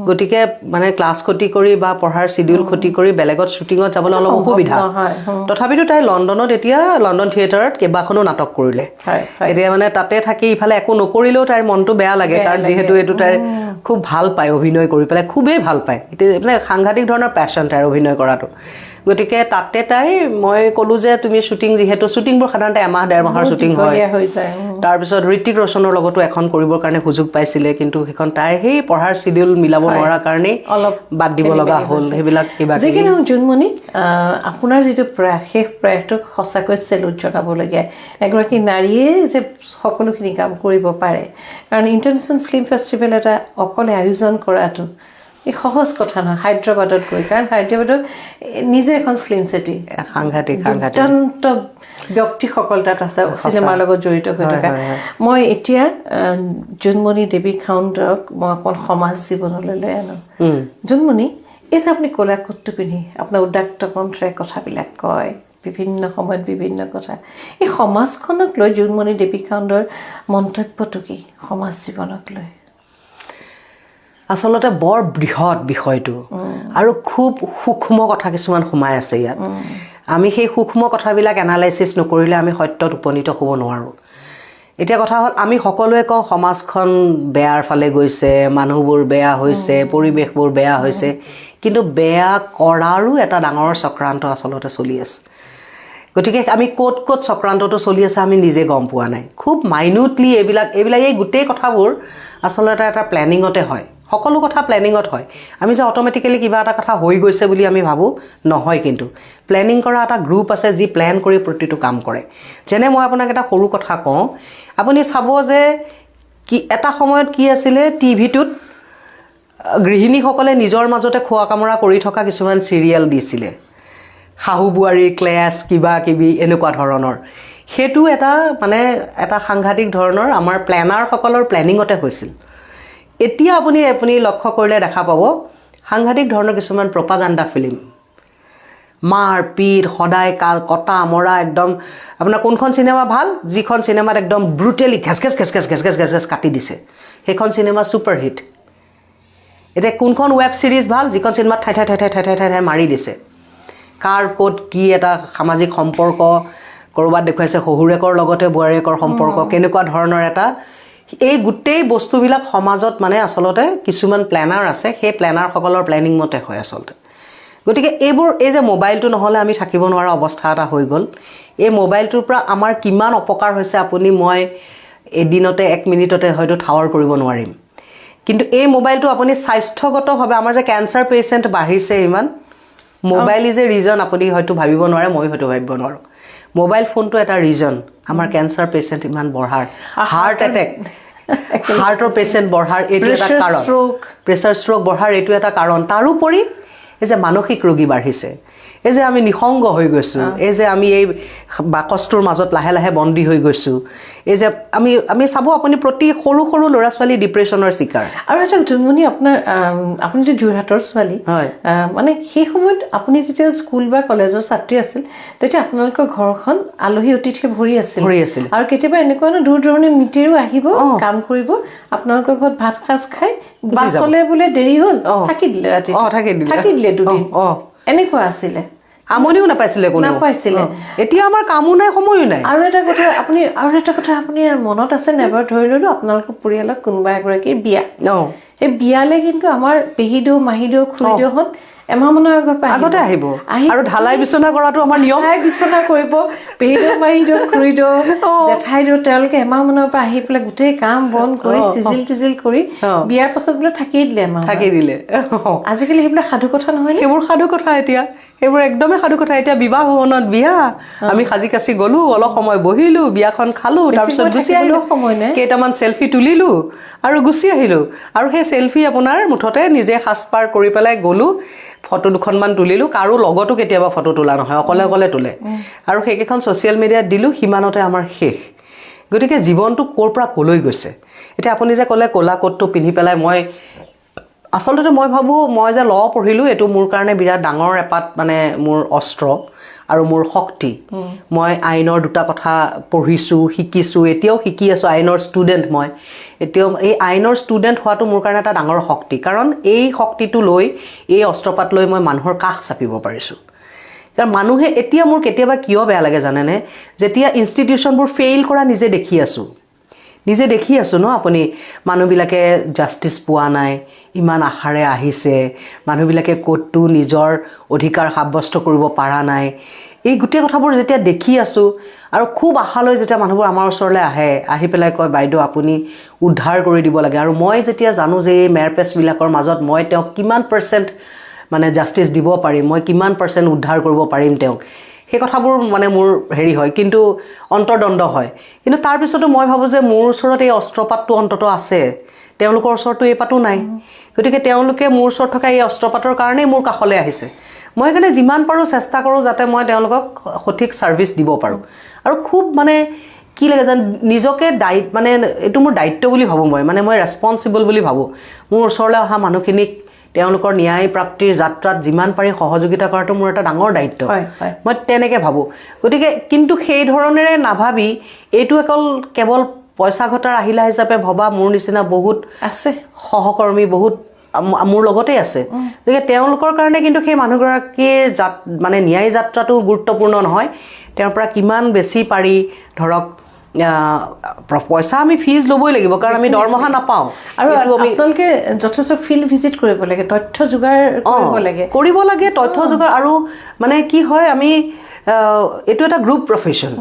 গতিকে মানে ক্লাছ ক্ষতি কৰি বা পঢ়াৰ চিডিউল ক্ষতি কৰি বেলেগত শ্বুটিঙত যাবলৈ অলপ অসুবিধা। তথাপিতো তাই লণ্ডনত এতিয়া লণ্ডন থিয়েটাৰত কেইবাখনো নাটক কৰিলে। এতিয়া মানে তাতে থাকি ইফালে একো নকৰিলেও তাইৰ মনটো বেয়া লাগে, কাৰণ যিহেতু এইটো তাইৰ খুব ভাল পায় অভিনয় কৰি পেলাই, খুবেই ভাল পায়। এতিয়া মানে সাংঘাতিক ধৰণৰ পেশ্যন তাইৰ অভিনয় কৰাটো। গতিকে তাতে তাই মই ক'লোঁ যে তুমি যিহেতু শ্বুটিংবোৰ সাধাৰণতে এমাহ 1.5 মাহৰ শ্বুটিং হয়, তাৰপিছত ঋতিক ৰোশনৰ লগতো এখন কৰিবৰ কাৰণে সুযোগ পাইছিলে, কিন্তু সেইখন তাইৰ সেই পঢ়াৰ চিডিউল মিলাব নোৱাৰাৰ কাৰণেই অলপ বাদ দিব লগা হ'ল। সেইবিলাক কিবা যিকি নহওক জোনমণি, আপোনাৰ যিটো প্ৰয়াস, সেই প্ৰয়াসটোক সঁচাকৈ চেলুট জনাবলগীয়া। এগৰাকী নাৰীয়ে যে সকলোখিনি কাম কৰিব পাৰে, কাৰণ ইণ্টাৰনেশ্যনেল ফিল্ম ফেষ্টিভেল এটা অকলে আয়োজন কৰাটো এই সহজ কথা নহয়। হায়দৰাবাদত গৈ, কাৰণ হায়দৰাবাদত নিজে এখন ফিল্ম চিটি, সাংঘাতিক দুৰ্দান্ত ব্যক্তিসকল তাত আছে চিনেমাৰ লগত জড়িত হৈ থকা। মই এতিয়া জোনমণি দেৱী খাউণ্ডক মই অকণ সমাজ জীৱনলৈ লৈ আনো। জোনমণি, এই যে আপুনি ক'লা কোটটো পিন্ধি আপোনাৰ উদাত্ত কণ্ঠৰে কথাবিলাক কয়, বিভিন্ন সময়ত বিভিন্ন কথা, এই সমাজখনক লৈ জোনমণি দেৱী খাউণ্ডৰ মন্তব্যটো কি সমাজ জীৱনক লৈ? আচলতে বৰ বৃহৎ বিষয়টো, আৰু খুব সূক্ষ্ম কথা কিছুমান সোমাই আছে ইয়াত। আমি সেই সূক্ষ্ম কথাবিলাক এনালাইচিছ নকৰিলে আমি সত্যত উপনীত হ'ব নোৱাৰোঁ। এতিয়া কথা হ'ল, আমি সকলোৱে কওঁ সমাজখন বেয়াৰ ফালে গৈছে, মানুহবোৰ বেয়া হৈছে, পৰিৱেশবোৰ বেয়া হৈছে, কিন্তু বেয়া কৰাৰো এটা ডাঙৰ চক্ৰান্ত আচলতে চলি আছে। গতিকে আমি ক'ত ক'ত চক্ৰান্তটো চলি আছে আমি নিজে গম পোৱা নাই। খুব মাইনিউটলি এই গোটেই কথাবোৰ আচলতে এটা প্লেনিঙতে হয়। সকলো কথা প্লেনিঙত হয়। আমি যে অট'মেটিকেলি কিবা এটা কথা হৈ গৈছে বুলি আমি ভাবোঁ, নহয়। কিন্তু প্লেনিং কৰা এটা গ্ৰুপ আছে যি প্লেন কৰি প্ৰতিটো কাম কৰে। যেনে মই আপোনাক এটা সৰু কথা কওঁ, আপুনি চাব যে এটা সময়ত কি আছিলে, টিভিটোত গৃহিণীসকলে নিজৰ মাজতে খোৱা কামৰা কৰি থকা কিছুমান চিৰিয়েল দিছিলে, শাহু বোৱাৰীৰ ক্লেছ, কিবা কিবি এনেকুৱা ধৰণৰ। সেইটো এটা সাংঘাতিক ধৰণৰ আমাৰ প্লেনাৰসকলৰ প্লেনিঙতে হৈছিল। এতিয়া আপুনি লক্ষ্য কৰিলে দেখা পাব সাংঘাতিক ধৰণৰ কিছুমান প্ৰপাগাণ্ডা ফিল্ম, মাৰ পিট, সদায় কটা মৰা, একদম আপোনাৰ কোনখন চিনেমা ভাল, যিখন চিনেমাত একদম ব্ৰুটেলি ঘেচ ঘেচ কাটি দিছে, সেইখন চিনেমা ছুপাৰ হিট। এতিয়া কোনখন ৱেব ছিৰিজ ভাল, যিখন চিনেমাত ঠাই ঠাই মাৰি দিছে। কাৰ ক'ত কি এটা সামাজিক সম্পৰ্ক, ক'ৰবাত দেখুৱাইছে শহুৰেকৰ লগতে বোৱাৰীয়েকৰ সম্পৰ্ক, কেনেকুৱা ধৰণৰ এটা, এই গোটেই বস্তুবিলাক সমাজত মানে আচলতে কিছুমান প্লেনাৰ আছে, সেই প্লেনাৰসকলৰ প্লেনিং মতে হয় আচলতে। গতিকে এই যে মোবাইলটো নহ'লে আমি থাকিব নোৱাৰা অৱস্থা এটা হৈ গ'ল, এই মোবাইলটোৰ পৰা আমাৰ কিমান অপকাৰ হৈছে মই এদিনতে 1 মিনিটতে হয়তো ঠাৱৰ কৰিব নোৱাৰিম কিন্তু এই মোবাইলটো আপুনি স্বাস্থ্যগতভাৱে আমাৰ যে কেঞ্চাৰ পেচেণ্ট বাঢ়িছে ইমান মোবাইল ইজ এ ৰিজন আপুনি হয়তো ভাবিব নোৱাৰে মই হয়তো ভাবিব নোৱাৰো মোবাইল ফোনটো এটা ৰিজন আমাৰ কেঞ্চাৰ পেচেণ্ট ইমান বঢ়াৰ হাৰ্ট এটেক হাৰ্টৰ পেচেণ্ট বঢ়াৰ এইটো এটা কাৰণ প্ৰেছাৰ ষ্ট্ৰোক বঢ়াৰ এইটো এটা কাৰণ তাৰোপৰি এই যে মানসিক ৰোগী বাঢ়িছে এই যে আমি নিসংগ হৈ গৈছো এই যে আমি এই বাকষ্টৰ মাজত লাহে লাহে বন্দী হৈ গৈছো এই যে আমি চাব আপুনি প্ৰতি সৰু সৰু ল'ৰা ছোৱালী ডিপ্ৰেছনৰ শিকাৰ আৰু এটা জুনমনি আপোনাৰ আপুনি যে যোৰহাটৰ ছোৱালী মানে সেই সময়ত আপুনি যেতিয়া স্কুল বা কলেজৰ ছাত্ৰী আছিল তেতিয়া আপোনালোকৰ ঘৰখন আলহী অতিথি ভৰি আছিল আৰু কেতিয়াবা এনেকুৱা দূৰ দূৰণিৰ মিতিৰো আহিব কাম কৰিব আপোনালোকৰ ঘৰত ভাত সাজ খাই বাছলে বোলে দেৰি হ'ল থাকি দিলে ৰাতি থাকি দিলে দুদিন এনেকুৱা আছিলে আমনিও নাপাইছিলে কোনো নাপাইছিলে এতিয়া আমাৰ কামো নাই সময়ো নাই আৰু এটা কথা আপুনি মনত আছে নেবাৰ ধৰি ললো আপোনালোকৰ পৰিয়ালত কোনোবা এগৰাকীৰ বিয়া এই বিয়ালে কিন্তু আমাৰ পেহিদেউ মাহিদেউ খুৰীদেউহঁত এমাহ মানৰ আগতে আহিব আৰু ঢালাই বিচনা কৰাটো আমাৰ নিয়ম ঢালাই বিচনা কৰিব পেহিদেউ মাহিদেউ খুৰীদেউ জেঠাইদেউ তেওঁলোকে এমাহ মানৰ পৰা আহি পেলাই গোটেই কাম বন কৰি চিজিল কৰি বিয়াৰ পাছত বোলে থাকি দিলে আজিকালি সেইবিলাক সাধু কথা নহয় সেইবোৰ সাধু কথা এতিয়া সেইবোৰ একদমেই সাধু কথা এতিয়া বিবাহ ভৱনত বিয়া আমি সাজি কাচি গলো অলপ সময় বহিলো বিয়াখন খালো তাৰপিছত গুচি আহিলো কেইটামান সেলফি তুলিলো আৰু গুচি আহিলো আৰু সেই সেলফি আপোনাৰ মুঠতে নিজে সাজপাৰ কৰি পেলাই গলো ফটো দুখনমান তুলিলো কাৰো লগতো কেতিয়াবা ফটো তোলা নহয় অকলে তোলে আৰু সেইকেইখন ছ'চিয়েল মিডিয়াত দিলো সিমানতে আমাৰ শেষ গতিকে জীৱনটো ক'ৰ পৰা ক'লৈ গৈছে এতিয়া আপুনি যে ক'লে ক'লা কোটটো পিন্ধি পেলাই মই আচলতে মই ভাবো মই যে ল পঢ়িলো এটো মোৰ কাৰণে বিৰাট ডাঙৰ এপাত মানে মোৰ অস্ত্ৰ আৰু মোৰ শক্তি মই আইনৰ দুটা কথা পঢ়িছো শিকিছো এতিয়াও শিকি আছো আইনৰ ষ্টুডেন্ট মই এতিয়াও এই আইনৰ ষ্টুডেন্ট হোৱাটো মোৰ কাৰণে এটা ডাঙৰ শক্তি কাৰণ এই শক্তিটো লৈ এই অস্ত্ৰপাত লৈ মই মানুহৰ কাষ চাপিব পাৰিছো কাৰণ মানুহে এতিয়া মোৰ কেতিয়াবা কিয় বেয়া লাগে জানেনে যেতিয়া ইনষ্টিটিউচনবোৰ ফেইল কৰা নিজে দেখি আছো ন আপুনি মানুহবিলাকে জাস্টিস পোৱা নাই ইমান আশাৰে আহিছে মানুহবিলাকে ক'তটো নিজৰ অধিকাৰ সাব্যস্ত কৰিব পৰা নাই এই গোটেই কথাবোৰ যেতিয়া দেখি আছো আৰু খুব আশালৈ যেতিয়া মানুহবোৰ আমাৰ ওচৰলৈ আহি পেলাই কয় বাইদেউ আপুনি উদ্ধাৰ কৰি দিব লাগে আৰু মই যেতিয়া জানো যে এই মেৰপেছবিলাকৰ মাজত মই তেওঁক কিমান % মানে জাস্টিস দিব পাৰিম মই কিমান % উদ্ধাৰ কৰিব পাৰিম তেওঁক সেই কথাবোৰ মানে মোৰ হেৰি হয় কিন্তু অন্তৰ্দ্বন্দ হয় কিন্তু তাৰ পিছতো মই ভাবো যে মোৰ ওচৰত এই অস্ত্ৰপাতটো অন্তত আছে তেওঁলোকৰ ওচৰতো এই পাতো নাই গতিকে তেওঁলোকে মোৰ ওচৰত থকা এই অস্ত্ৰপাতৰ কাৰণে মোৰ কাখলৈ আহিছে মই কাৰণে যিমান পাৰো চেষ্টা কৰো যাতে মই তেওঁলোকক সঠিক সাৰ্ভিস দিব পাৰো আৰু খুব মানে কি লাগে জান নিজকে মানে এটো মোৰ দায়িত্ব বুলি ভাবো মই ৰেসপন্সিবল বুলি ভাবো মোৰ ওচৰলৈ অহা মানুহখিনিক তেওঁলোকৰ ন্যায় প্ৰাপ্তিৰ যাত্ৰাত যিমান পাৰি সহযোগিতা কৰাটো মোৰ এটা ডাঙৰ দায়িত্ব মই তেনেকৈ ভাবো গতিকে কিন্তু সেই ধৰণেৰে নাভাবি এইটো কেৱল পইচা ঘটাৰ আহিলা হিচাপে ভবা মোৰ নিচিনা বহুত আছে সহকৰ্মী বহুত মোৰ লগতে আছে গতিকে তেওঁলোকৰ কাৰণে কিন্তু সেই মানুহগৰাকীৰ মানে ন্যায় যাত্ৰাটো গুৰুত্বপূৰ্ণ নহয় তেওঁৰ পৰা কিমান বেছি পাৰি ধৰক পইচা আমি ফিজ ল'বই লাগিব কাৰণ আমি দৰমহা নাপাওঁ আৰু আপোনালোকে যথেষ্ট ফিল্ড ভিজিট কৰিব লাগে তথ্য যোগাৰ কৰিব লাগে তথ্য যোগাৰ আৰু মানে কি হয় আমি এইটো এটা গ্ৰুপ প্ৰফেশ্যন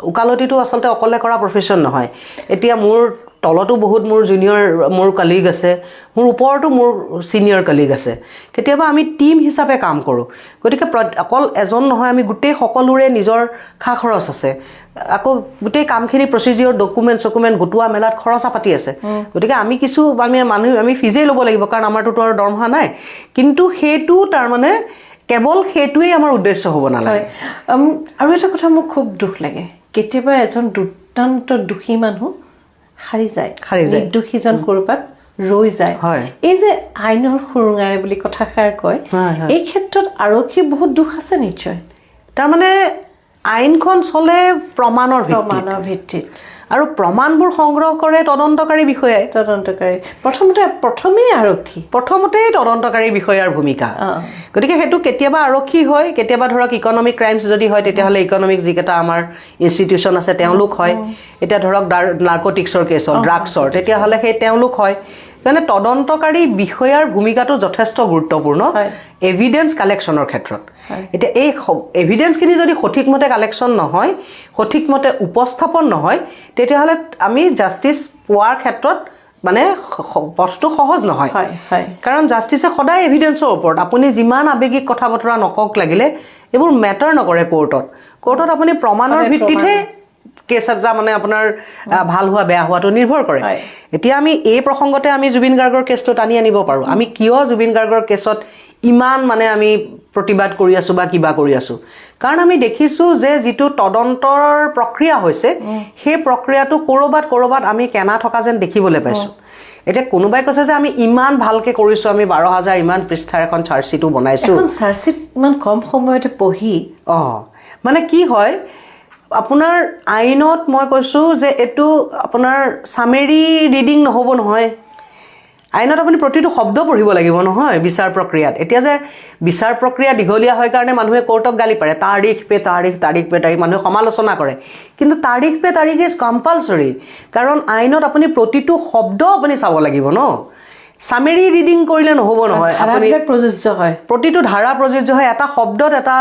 উকালতিটো আচলতে অকলে কৰা প্ৰফেশ্যন নহয় এতিয়া মোৰ তলতো বহুত মোৰ জুনিয়ৰ মোৰ কলিগ আছে মোৰ ওপৰতো মোৰ সিনিয়ৰ কলিগ আছে কেতিয়াবা আমি টিম হিচাপে কাম কৰো গতিকে অকল এজন নহয় আমি গোটেই সকলোৰে নিজৰ খা খৰচ আছে আকৌ গোটেই কামখিনি প্ৰচিডিউৰ ডকুমেন্ট গোটোৱা মেলাত খৰচা পাতি আছে গতিকে আমি কিছু আমি ফিজে ল'ব লাগিব কাৰণ আমাৰতো আৰু দৰমহা নাই কিন্তু হেতু তাৰ মানে কেৱল হেতুই আমাৰ উদ্দেশ্য হ'ব নালাগে আৰু এটা কথা মোক খুব দুখ লাগে কেতিয়াবা এজন দুৰ্দান্ত দুখী মানুহ হাৰি যায় নিৰ্দোষীজন কৰবাত ৰৈ যায় এই যে আইনৰ সুৰুঙাৰে বুলি কথাষাৰ কয় এই ক্ষেত্ৰত আৰক্ষী বহুত দুখ আছে নিশ্চয় তাৰ মানে আইনখন চলে প্ৰমাণৰ ভিত্তিত আৰু প্ৰমাণবোৰ সংগ্ৰহ কৰে তদন্তকাৰী প্ৰথমেই আৰক্ষী তদন্তকাৰী বিষয়াৰ ভূমিকা গতিকে হেতু কেতিয়াবা আৰক্ষী হয় কেতিয়াবা ধৰক ইকনমিক ক্ৰাইমছ যদি হয় তেতিয়াহ'লে ইকনমিক যিকেইটা আমাৰ ইনষ্টিটিউচন আছে তেওঁলোক হয় এতিয়া ধৰক নাৰ্কটিক্সৰ কেছ হ'ল ড্ৰাগছৰ তেতিয়াহ'লে সেই তেওঁলোক হয় কাৰণে তদন্তকাৰী বিষয়াৰ ভূমিকাটো যথেষ্ট গুৰুত্বপূৰ্ণ এভিডেন্স কালেকশ্যনৰ ক্ষেত্ৰত এতিয়া এই এভিডেন্সখিনি যদি সঠিকমতে কালেকশ্যন নহয় সঠিকমতে উপস্থাপন নহয় তেতিয়াহ'লে আমি জাষ্টিচ পোৱাৰ ক্ষেত্ৰত মানে পথটো সহজ নহয় কাৰণ জাষ্টিছে সদায় এভিডেন্সৰ ওপৰত আপুনি যিমান আৱেগিক কথা বতৰা নকওক লাগিলে এইবোৰ মেটাৰ নকৰে কোৰ্টত আপুনি প্ৰমাণৰ ভিত্তিতহে কেছ এটা মানে আপোনাৰ ভাল হোৱা বেয়া হোৱাটো নিৰ্ভৰ কৰে এতিয়া আমি এই প্ৰসংগতে আমি জুবিন গাৰ্গৰ কেছটো টানি আনিব পাৰোঁ আমি কিয় জুবিন গাৰ্গৰ কেছত ইমান মানে আমি প্ৰতিবাদ কৰি আছোঁ বা কিবা কৰি আছোঁ কাৰণ আমি দেখিছোঁ যে যিটো তদন্তৰ প্ৰক্ৰিয়া হৈছে সেই প্ৰক্ৰিয়াটো ক'ৰবাত আমি কেনা থকা যেন দেখিবলৈ পাইছোঁ এতিয়া কোনোবাই কৈছে যে আমি ইমান ভালকৈ কৰিছোঁ আমি 12,000 ইমান পৃষ্ঠাৰ এখন চাৰ্জশ্বিটো বনাইছোঁ চাৰ্জশ্বিট ইমান কম সময়তে পঢ়ি মানে কি হয় আপোনাৰ আইনত মই কৈছোঁ যে এইটো আপোনাৰ চামেৰী ৰিডিং নহ'ব নহয় আইনত আপুনি প্ৰতিটো শব্দ পঢ়িব লাগিব নহয় বিচাৰ প্ৰক্ৰিয়াত এতিয়া যে বিচাৰ প্ৰক্ৰিয়া দীঘলীয়া হয় কাৰণে মানুহে কোৰ্টক গালি পাৰে তাৰিখ পে তাৰিখ মানুহে সমালোচনা কৰে কিন্তু তাৰিখ পে তাৰিখ ইজ কম্পালচৰি কাৰণ আইনত আপুনি প্ৰতিটো শব্দ আপুনি চাব লাগিব ন চামেৰী ৰিডিং কৰিলে নহ'ব নহয় আপুনি প্ৰযোজ্য হয় প্ৰতিটো ধাৰা প্ৰযোজ্য হয় এটা শব্দত এটা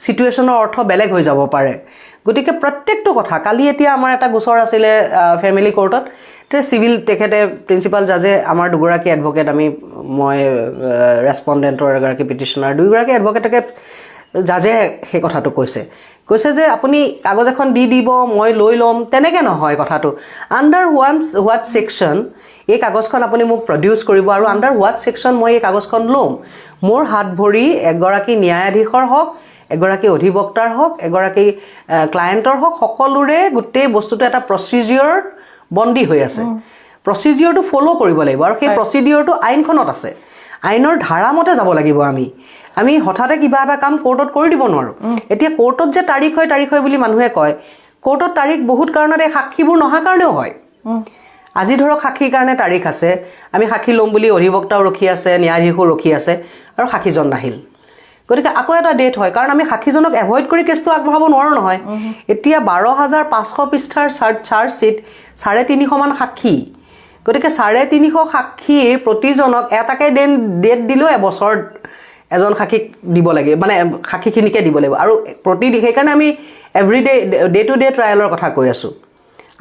চিটুৱেশ্যনৰ অৰ্থ বেলেগ হৈ যাব পাৰে গতিকে প্ৰত্যেকটো কথা কালি এতিয়া আমাৰ এটা গোচৰ আছিলে ফেমিলি কোৰ্টত চিভিল তেখেতে প্ৰিন্সিপাল জাজে আমাৰ দুগৰাকী এডভকেট মই ৰেছপণ্ডেণ্টৰ এগৰাকী পিটিশ্যনাৰ দুয়োগৰাকী এডভকেটকে জাজে সেই কথাটো কৈছে যে আপুনি কাগজ এখন দি দিব মই লৈ ল'ম তেনেকৈ নহয় কথাটো আণ্ডাৰ হোৱাট ছেকশ্যন এই কাগজখন আপুনি মোক প্ৰডিউচ কৰিব আৰু আণ্ডাৰ হোৱাট ছেকশ্যন মই এই কাগজখন ল'ম মোৰ হাত ভৰি এগৰাকী ন্যায়াধীশৰ হওক এগৰাকী অধিবক্তাৰ হওক এগৰাকী ক্লায়েণ্টৰ হওক সকলোৰে গোটেই বস্তুটো এটা প্ৰচিডিঅ'ৰ বন্দী হৈ আছে প্ৰচিডিঅ'ৰটো ফ'ল' কৰিব লাগিব আৰু সেই প্ৰচিডিঅ'ৰটো আইনখনত আছে আইনৰ ধাৰামতে যাব লাগিব আমি হঠাতে কিবা এটা কাম কোৰ্টত কৰি দিব নোৱাৰোঁ এতিয়া কোৰ্টত যে তাৰিখ হয় বুলি মানুহে কয় কোৰ্টত তাৰিখ বহুত কাৰণত এই সাক্ষীবোৰ নহা কাৰণেও হয় আজি ধৰক সাক্ষীৰ কাৰণে তাৰিখ আছে আমি সাক্ষী ল'ম বুলি অধিবক্তাও ৰখি আছে ন্যায়াধীশো ৰখি আছে আৰু সাক্ষীজন নাহিল গতিকে আকৌ এটা ডেট হয় কাৰণ আমি সাক্ষীজনক এভইড কৰি কেছটো আগবঢ়াব নোৱাৰোঁ নহয় এতিয়া 12,500 পৃষ্ঠাৰ চাৰ্জশ্বিট 350 মান সাক্ষী গতিকে 350 সাক্ষীৰ প্ৰতিজনক এটাকে ডেট দিলেও এবছৰ এজন সাক্ষীক দিব লাগে মানে সাক্ষীখিনিকে দিব লাগিব আৰু প্ৰতিদিন সেইকাৰণে আমি ডে টু ডে ট্ৰায়েলৰ কথা কৈ আছোঁ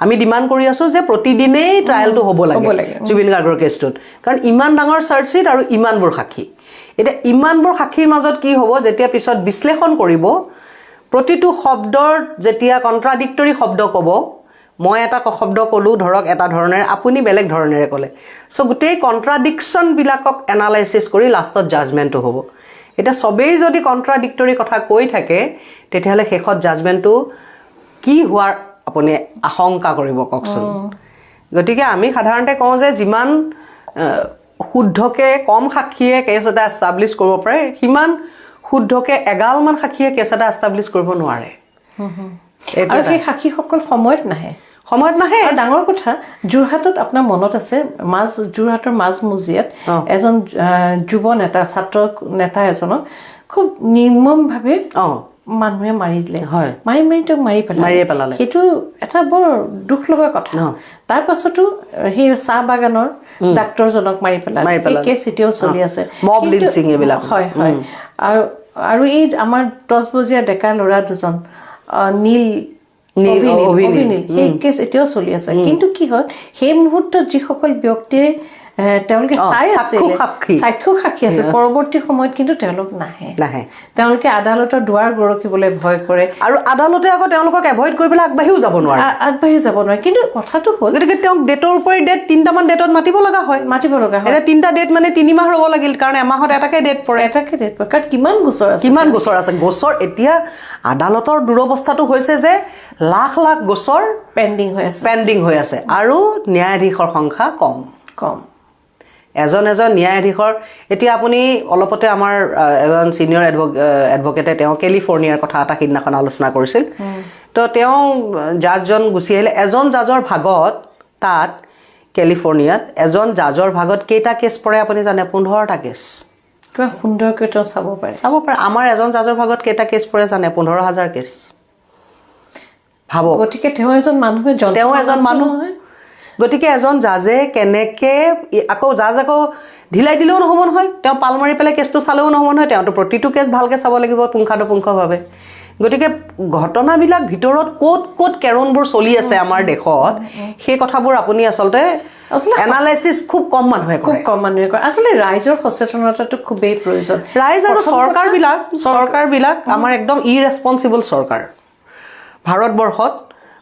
আমি ডিমাণ্ড কৰি আছোঁ যে প্ৰতিদিনেই ট্ৰায়েলটো হ'ব লাগে জুবিন গাৰ্গৰ কেছটোত কাৰণ ইমান ডাঙৰ চাৰ্জশ্বিট আৰু ইমানবোৰ সাক্ষী এতিয়া ইমানবোৰ সাক্ষীৰ মাজত কি হ'ব যেতিয়া পিছত বিশ্লেষণ কৰিব প্ৰতিটো শব্দৰ যেতিয়া কণ্ট্ৰাডিক্টৰী শব্দ ক'ব মই এটা শব্দ ক'লোঁ ধৰক এটা ধৰণেৰে আপুনি বেলেগ ধৰণেৰে ক'লে চ' গোটেই কণ্ট্ৰাডিকশ্যনবিলাকক এনালাইচিছ কৰি লাষ্টত জাজমেণ্টটো হ'ব এতিয়া চবেই যদি কণ্ট্ৰাডিক্টৰী কথা কৈ থাকে তেতিয়াহ'লে শেষত জাজমেণ্টটো কি হোৱাৰ আপুনি আশংকা কৰিব কওকচোন গতিকে আমি সাধাৰণতে কওঁ যে যিমান শুদ্ধকে কম সাক্ষীয়ে কেছ এটা এষ্টাব্লিছ কৰিব পাৰে সিমান শুদ্ধকে এগালমান সাক্ষীয়ে কেছ এটা এষ্টাব্লিছ কৰিব নোৱাৰে আৰু সেই সাক্ষীসকল সময়ত নাহে আৰু ডাঙৰ কথা যোৰহাটত আপোনাৰ মনত আছে যোৰহাটৰ মাজমজিয়াত এজন যুৱ নেতা ছাত্ৰ নেতা এজনক খুব নিৰ্মমভাৱে মানুহে মাৰি দিলে মাৰি তেওঁক মাৰি পেলালে সেইটো এটা বৰ দুখ লগা কথা তাৰ পাছতো সেই চাহ বাগানৰ ডাক্তৰজনক মাৰি পেলালে কেছ এতিয়াও চলি আছে হয় আৰু এই আমাৰ 10 বজীয়া ডেকা ল'ৰা দুজন নীল অভিনীল সেই কেছ এতিয়াও চলি আছে কিন্তু কি হ'ল সেই মুহূৰ্তত যিসকল ব্যক্তিয়ে তেওঁলোকে চাই আছে সাক্ষ্য সাক্ষী আছে পৰৱৰ্তী সময়ত কিন্তু তেওঁলোক নাহে তেওঁলোকে আদালতৰ দুৱাৰ গৰকিবলৈ ভয় কৰে আৰু আদালতে আকৌ তেওঁলোকক এভইড কৰি পেলাই আগবাঢ়িও যাব নোৱাৰে কিন্তু কথাটো হ'ল গতিকে তেওঁক ডেটৰ উপৰি ডেট 3টামান ডেটত মাতিব লগা হয় এতিয়া 3টা ডেট মানে 3 মাহ ৰ'ব লাগিল কাৰণ এমাহত এটাকে ডেট পৰে কাৰণ কিমান গোচৰ আছে গোচৰ এতিয়া আদালতৰ দুৰৱস্থাটো হৈছে যে লাখ লাখ গোচৰ পেণ্ডিং হৈ আছে আৰু ন্যায়াধীশৰ সংখ্যা কম এজন ন্যায়াধীশৰ এতিয়া আপুনি অলপতে আমাৰ এজন ছিনিয়ৰ এডভকেটে তেওঁ কেলিফৰ্ণিয়াৰ কথা এটা সিদিনাখন আলোচনা কৰিছিল তো তেওঁ জাজজন গুচি আহিলে এজন জাজৰ ভাগত তাত কেলিফৰ্ণিয়াত এজন জাজৰ ভাগত কেইটা কেছ পৰে আপুনি জানে 15টা কেছ সুন্দৰকৈ তেওঁ চাব পাৰে আমাৰ এজন জাজৰ ভাগত কেইটা কেছ পৰে জানে 15,000 কেছ ভাবক গতিকে তেওঁ এজন মানুহ গতিকে এজন জাজে কেনেকে আকৌ জাজ আকৌ ঢিলাই দিলেও নহ'ব নহয়, তেওঁ পাল মাৰি পেলাই কেছটো চালেও নহ'ব নহয়, তেওঁতো প্ৰতিটো কেছ ভালকৈ চাব লাগিব পুংখানুপুংখভাৱে। গতিকে ঘটনাবিলাক ভিতৰত ক'ত ক'ত কেৰনবোৰ চলি আছে আমাৰ দেশত, সেই কথাবোৰ আপুনি আচলতে এনালাইচিছ খুব কম মানুহে কৰে। আচলতে ৰাইজৰ সচেতনতাটো খুবেই প্ৰয়োজন। ৰাইজ আৰু চৰকাৰবিলাক আমাৰ একদম ইৰেছপনচিবল চৰকাৰ। ভাৰতবৰ্ষত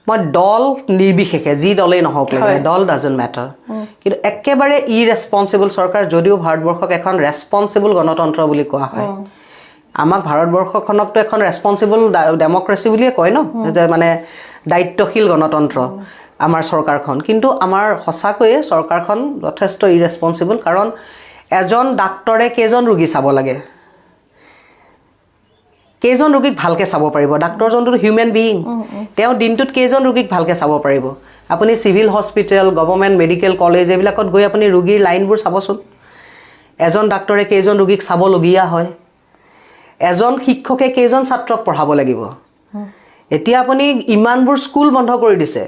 মই দল নিৰ্বিশেষে যি দলেই নহওক লাগে, দল ডাজেণ্ট মেটাৰ, কিন্তু একেবাৰে ইৰেছপনচিবল চৰকাৰ, যদিও ভাৰতবৰ্ষক এখন ৰেছপনচিবল গণতন্ত্ৰ বুলি কোৱা হয়। আমাক ভাৰতবৰ্ষখনকতো এখন ৰেছপনচিবল ডেমক্ৰেচি বুলিয়ে কয় ন, যে মানে দায়িত্বশীল গণতন্ত্ৰ আমাৰ চৰকাৰখন। কিন্তু আমাৰ সঁচাকৈয়ে চৰকাৰখন যথেষ্ট ইৰেছপনচিবল, কাৰণ এজন ডাক্তৰে কেইজন ৰোগী চাব লাগে, কেইজন ৰোগীক ভালকৈ চাব পাৰিব? ডাক্তৰজনটো হিউমেন বিইং, তেওঁ দিনটোত কেইজন ৰোগীক ভালকৈ চাব পাৰিব? আপুনি civil hospital, government medical college এইবিলাকত গৈ আপুনি ৰোগীৰ লাইনবোৰ চাবচোন, এজন ডাক্তৰে কেইজন ৰোগীক চাবলগীয়া হয়, এজন শিক্ষকে কেইজন ছাত্ৰক পঢ়াব লাগিব? এতিয়া আপুনি ইমানবোৰ স্কুল বন্ধ কৰি দিছে,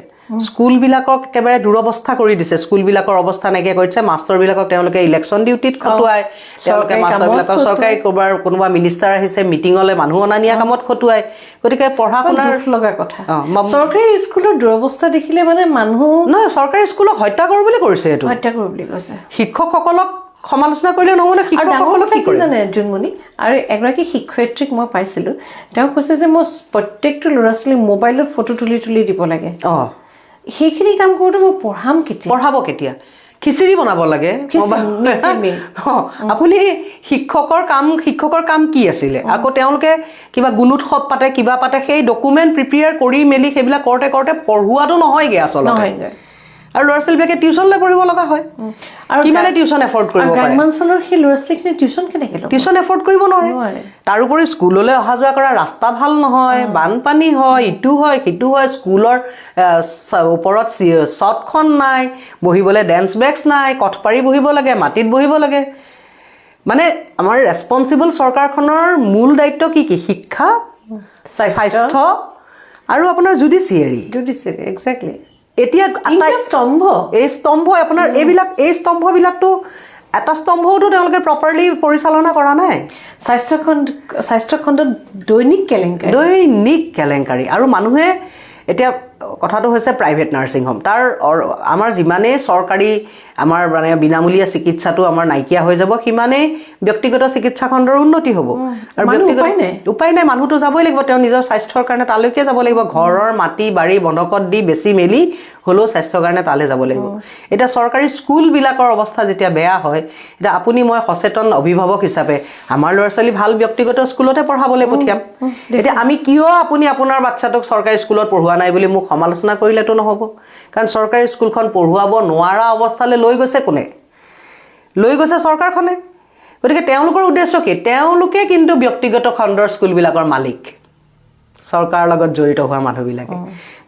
স্কুলবিলাকক একেবাৰে দুৰৱস্থা কৰি দিছে, স্কুলবিলাকৰ অৱস্থা নাইকিয়া কৰিছে, মাষ্টৰবিলাকক তেওঁলোকে ইলেকশ্যন ডিউটিত খটুৱায়, তেওঁলোকে মাষ্টৰবিলাকক চৰকাৰী কোনোবা মিনিষ্টাৰ আহিছে মিটিঙলৈ মানুহ অনা নিয়া কামত খটুৱায়। গতিকে পঢ়া শুনাৰ লগা কথা, চৰকাৰী স্কুলৰ দুৰৱস্থা দেখিলে মানে মানুহ নহয়, চৰকাৰী স্কুলক হত্যা কৰোঁ বুলি কৰিছে, এইটো হত্যা কৰোঁ বুলি কৈছে। শিক্ষকসকলক সমালোচনা কৰিলে নহ'ব নে? শিক্ষকসকলক কি জানে জোনমণি, আৰু এগৰাকী শিক্ষয়িত্ৰীক মই পাইছিলোঁ, তেওঁ কৈছে যে মই প্ৰত্যেকটো ল'ৰা ছোৱালীক মোবাইলত ফটো তুলি দিব লাগে। সেইখিনি কাম কৰোঁতে মই পঢ়াব কেতিয়া? খিচিৰি বনাব লাগে। আপুনি শিক্ষকৰ কাম কি আছিলে? আকৌ তেওঁলোকে কিবা গুণোৎসৱ পাতে, কিবা পাতে, সেই ডকুমেণ্ট প্ৰিপেয়াৰ কৰি মেলি সেইবিলাক কৰোঁতে পঢ়োৱাটো নহয়গৈ আচলতে। আৰু ল'ৰা ছোৱালীবিলাকে টিউচনলৈ পঢ়িব লগা হয়, আৰু কিমানে টিউচন এফৰ্ড কৰিব পাৰে? গ্ৰামাঞ্চলৰ সেই ল'ৰা ছোৱালীখিনি টিউচন কেনেকৈ ল'ব? টিউচন এফৰ্ড কৰিব নোৱাৰে। তাৰোপৰি স্কুললৈ অহা যোৱা কৰা ৰাস্তা ভাল নহয়, বানপানী হয়, ইটো হয় সিটো হয়, স্কুলৰ ওপৰত ছটখন নাই, বহিবলৈ ডেন্স বেক্স নাই, কঠপাৰি বহিব লাগে, মাটিত বহিব লাগে। মানে আমাৰ ৰেছপনচিবল চৰকাৰখনৰ মূল দায়িত্ব কি? শিক্ষা, স্বাস্থ্য আৰু আপোনাৰ জুডিচিয়েৰী। এক্সেক্টলি। এতিয়া এই স্তম্ভ আপোনাৰ এই স্তম্ভবিলাকতো এটা স্তম্ভওতো তেওঁলোকে প্ৰপাৰলি পৰিচালনা কৰা নাই। স্বাস্থ্য খণ্ডত দৈনিক কেলেংকাৰী। আৰু মানুহে এতিয়া কথাটো হৈছে প্ৰাইভেট নাৰ্ছিং হোম, তাৰ আমাৰ যিমানেই চৰকাৰী আমাৰ মানে বিনামূলীয়া চিকিৎসাটো আমাৰ নাইকিয়া হৈ যাব, সিমানেই ব্যক্তিগত চিকিৎসা খণ্ডৰ উন্নতি হ'ব। আৰু উপায় নাই, মানুহতো যাবই লাগিব, তেওঁ নিজৰ স্বাস্থ্যৰ কাৰণে তালৈকে যাব লাগিব। ঘৰৰ মাটি বাৰী বন্ধকত দি বেচি মেলি হ'লেও স্বাস্থ্যৰ কাৰণে তালৈ যাব লাগিব। এতিয়া চৰকাৰী স্কুলবিলাকৰ অৱস্থা যেতিয়া বেয়া হয়, এতিয়া আপুনি মই সচেতন অভিভাৱক হিচাপে আমাৰ ল'ৰা ছোৱালী ভাল ব্যক্তিগত স্কুলতে পঢ়াবলৈ পঠিয়াম। এতিয়া আমি কিয় আপুনি আপোনাৰ বাচ্চাটোক চৰকাৰী স্কুলত পঢ়োৱা নাই বুলি মোক সমালোচনা কৰিলেতো নহ'ব, কাৰণ চৰকাৰী স্কুলখন পঢ়ুৱাব নোৱাৰা অৱস্থালৈ লৈ গৈছে কোনে? লৈ গৈছে চৰকাৰখনে। গতিকে তেওঁলোকৰ উদ্দেশ্য কি? তেওঁলোকে কিন্তু ব্যক্তিগত খণ্ডৰ স্কুলবিলাকৰ মালিক, চৰকাৰৰ লগত জড়িত হোৱা মানুহবিলাকে।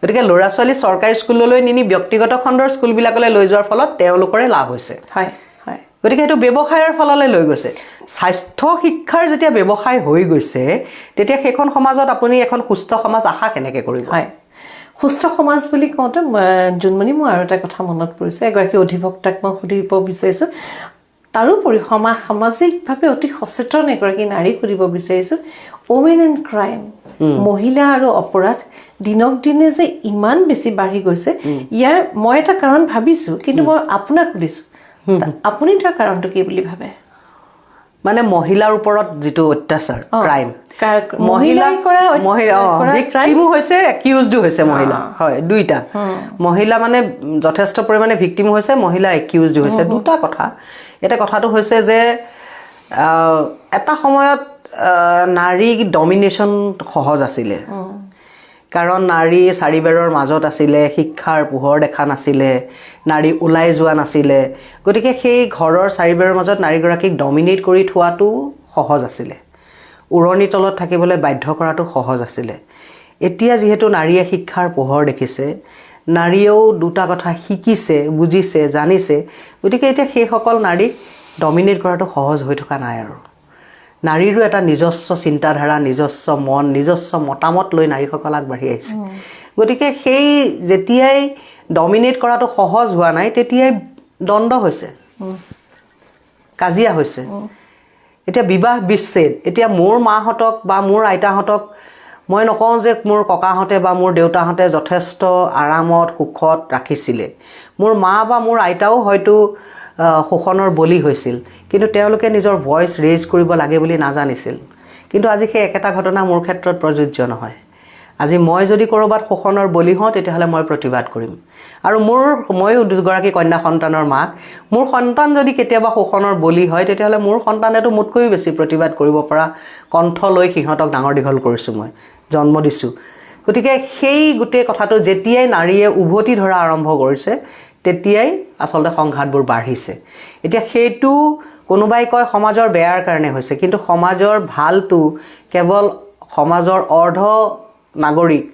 গতিকে ল'ৰা ছোৱালী চৰকাৰী স্কুললৈ নিনি ব্যক্তিগত খণ্ডৰ স্কুলবিলাকলৈ লৈ যোৱাৰ ফলত তেওঁলোকৰে লাভ হৈছে। গতিকে সেইটো ব্যৱসায়ৰ ফাললৈ লৈ গৈছে। স্বাস্থ্য শিক্ষাৰ যেতিয়া ব্যৱসায় হৈ গৈছে, তেতিয়া সেইখন সমাজত আপুনি এখন সুস্থ সমাজ আশা কেনেকৈ কৰিব? সুস্থ সমাজ বুলি কওঁতে জোনমণি মোৰ আৰু এটা কথা মনত পৰিছে, এগৰাকী অধিবক্তাক মই সুধিব বিচাৰিছোঁ। তাৰোপৰি সামাজিকভাৱে অতি সচেতন এগৰাকী নাৰীক সুধিব বিচাৰিছোঁ, ওমেন এণ্ড ক্ৰাইম, মহিলা আৰু অপৰাধ দিনক দিনে যে ইমান বেছি বাঢ়ি গৈছে, ইয়াৰ মই এটা কাৰণ ভাবিছোঁ, কিন্তু মই আপোনাক সুধিছোঁ, আপুনি তাৰ কাৰণটো কি বুলি ভাবে? মানে মহিলাৰ ওপৰত যিটো অত্যাচাৰ, ক্ৰাইম, ভিক্টিমো হৈছে, একিউজডো হৈছে মহিলা, হয় দুইটা। মহিলা মানে যথেষ্ট পৰিমাণে ভিক্টিমো হৈছে, মহিলা একিউজডো হৈছে, দুটা কথা। এতিয়া কথাটো হৈছে যে এটা সময়ত নাৰী ডমিনেশ্যন সহজ আছিলে, কাৰণ নাৰী চাৰিবেৰৰ মাজত আছিলে, শিক্ষাৰ পোহৰ দেখা নাছিলে, নাৰী ওলাই যোৱা নাছিলে। গতিকে সেই ঘৰৰ চাৰিবেৰৰ মাজত নাৰীগৰাকীক ডমিনেট কৰি থোৱাটো সহজ আছিলে, উৰণি তলত থাকিবলৈ বাধ্য কৰাটো সহজ আছিলে। এতিয়া যিহেতু নাৰীয়ে শিক্ষাৰ পোহৰ দেখিছে, নাৰীয়েও দুটা কথা শিকিছে, বুজিছে, জানিছে, গতিকে এতিয়া সেইসকল নাৰীক ডমিনেট কৰাটো সহজ হৈ থকা নাই। আৰু নাৰীৰো এটা নিজস্ব চিন্তাধাৰা, নিজস্ব মন, নিজস্ব মতামত লৈ নাৰীসকল আগবাঢ়ি আহিছে। গতিকে সেই যেতিয়াই ডমিনেট কৰাটো সহজ হোৱা নাই তেতিয়াই দ্বন্দ্ব হৈছে কাজিয়া হৈছে এতিয়া বিবাহ বিচ্ছেদ এতিয়া মোৰ মাহঁতক বা মোৰ আইতাহঁতক মই নকওঁ যে মোৰ ককাহঁতে বা মোৰ দেউতাহঁতে যথেষ্ট আৰামত সুখত ৰাখিছিলে মোৰ মা বা মোৰ আইতাও হয়তো শোষণৰ বলি হৈছিল কিন্তু তেওঁলোকে নিজৰ ভইচ ৰেইজ কৰিব লাগে বুলি নাজানিছিল কিন্তু আজি সেই একেটা ঘটনা মোৰ ক্ষেত্ৰত প্ৰযোজ্য নহয় আজি মই যদি ক'ৰবাত শোষণৰ বলি হওঁ তেতিয়াহ'লে মই প্ৰতিবাদ কৰিম আৰু ময়ো দুগৰাকী কন্যা সন্তানৰ মাক মোৰ সন্তান যদি কেতিয়াবা শোষণৰ বলি হয় তেতিয়াহ'লে মোৰ সন্তানেতো মোতকৈও বেছি প্ৰতিবাদ কৰিব পৰা কণ্ঠ লৈ সিহঁতক ডাঙৰ দীঘল কৰিছোঁ মই জন্ম দিছোঁ গতিকে সেই গোটেই কথাটো যেতিয়াই নাৰীয়ে উভতি ধৰা আৰম্ভ কৰিছে তেতিয়াই আচলতে সংঘাতবোৰ বাঢ়িছে এতিয়া সেইটো কোনোবাই কয় সমাজৰ বেয়াৰ কাৰণে হৈছে কিন্তু সমাজৰ ভালটো কেৱল সমাজৰ অৰ্ধ নাগৰিক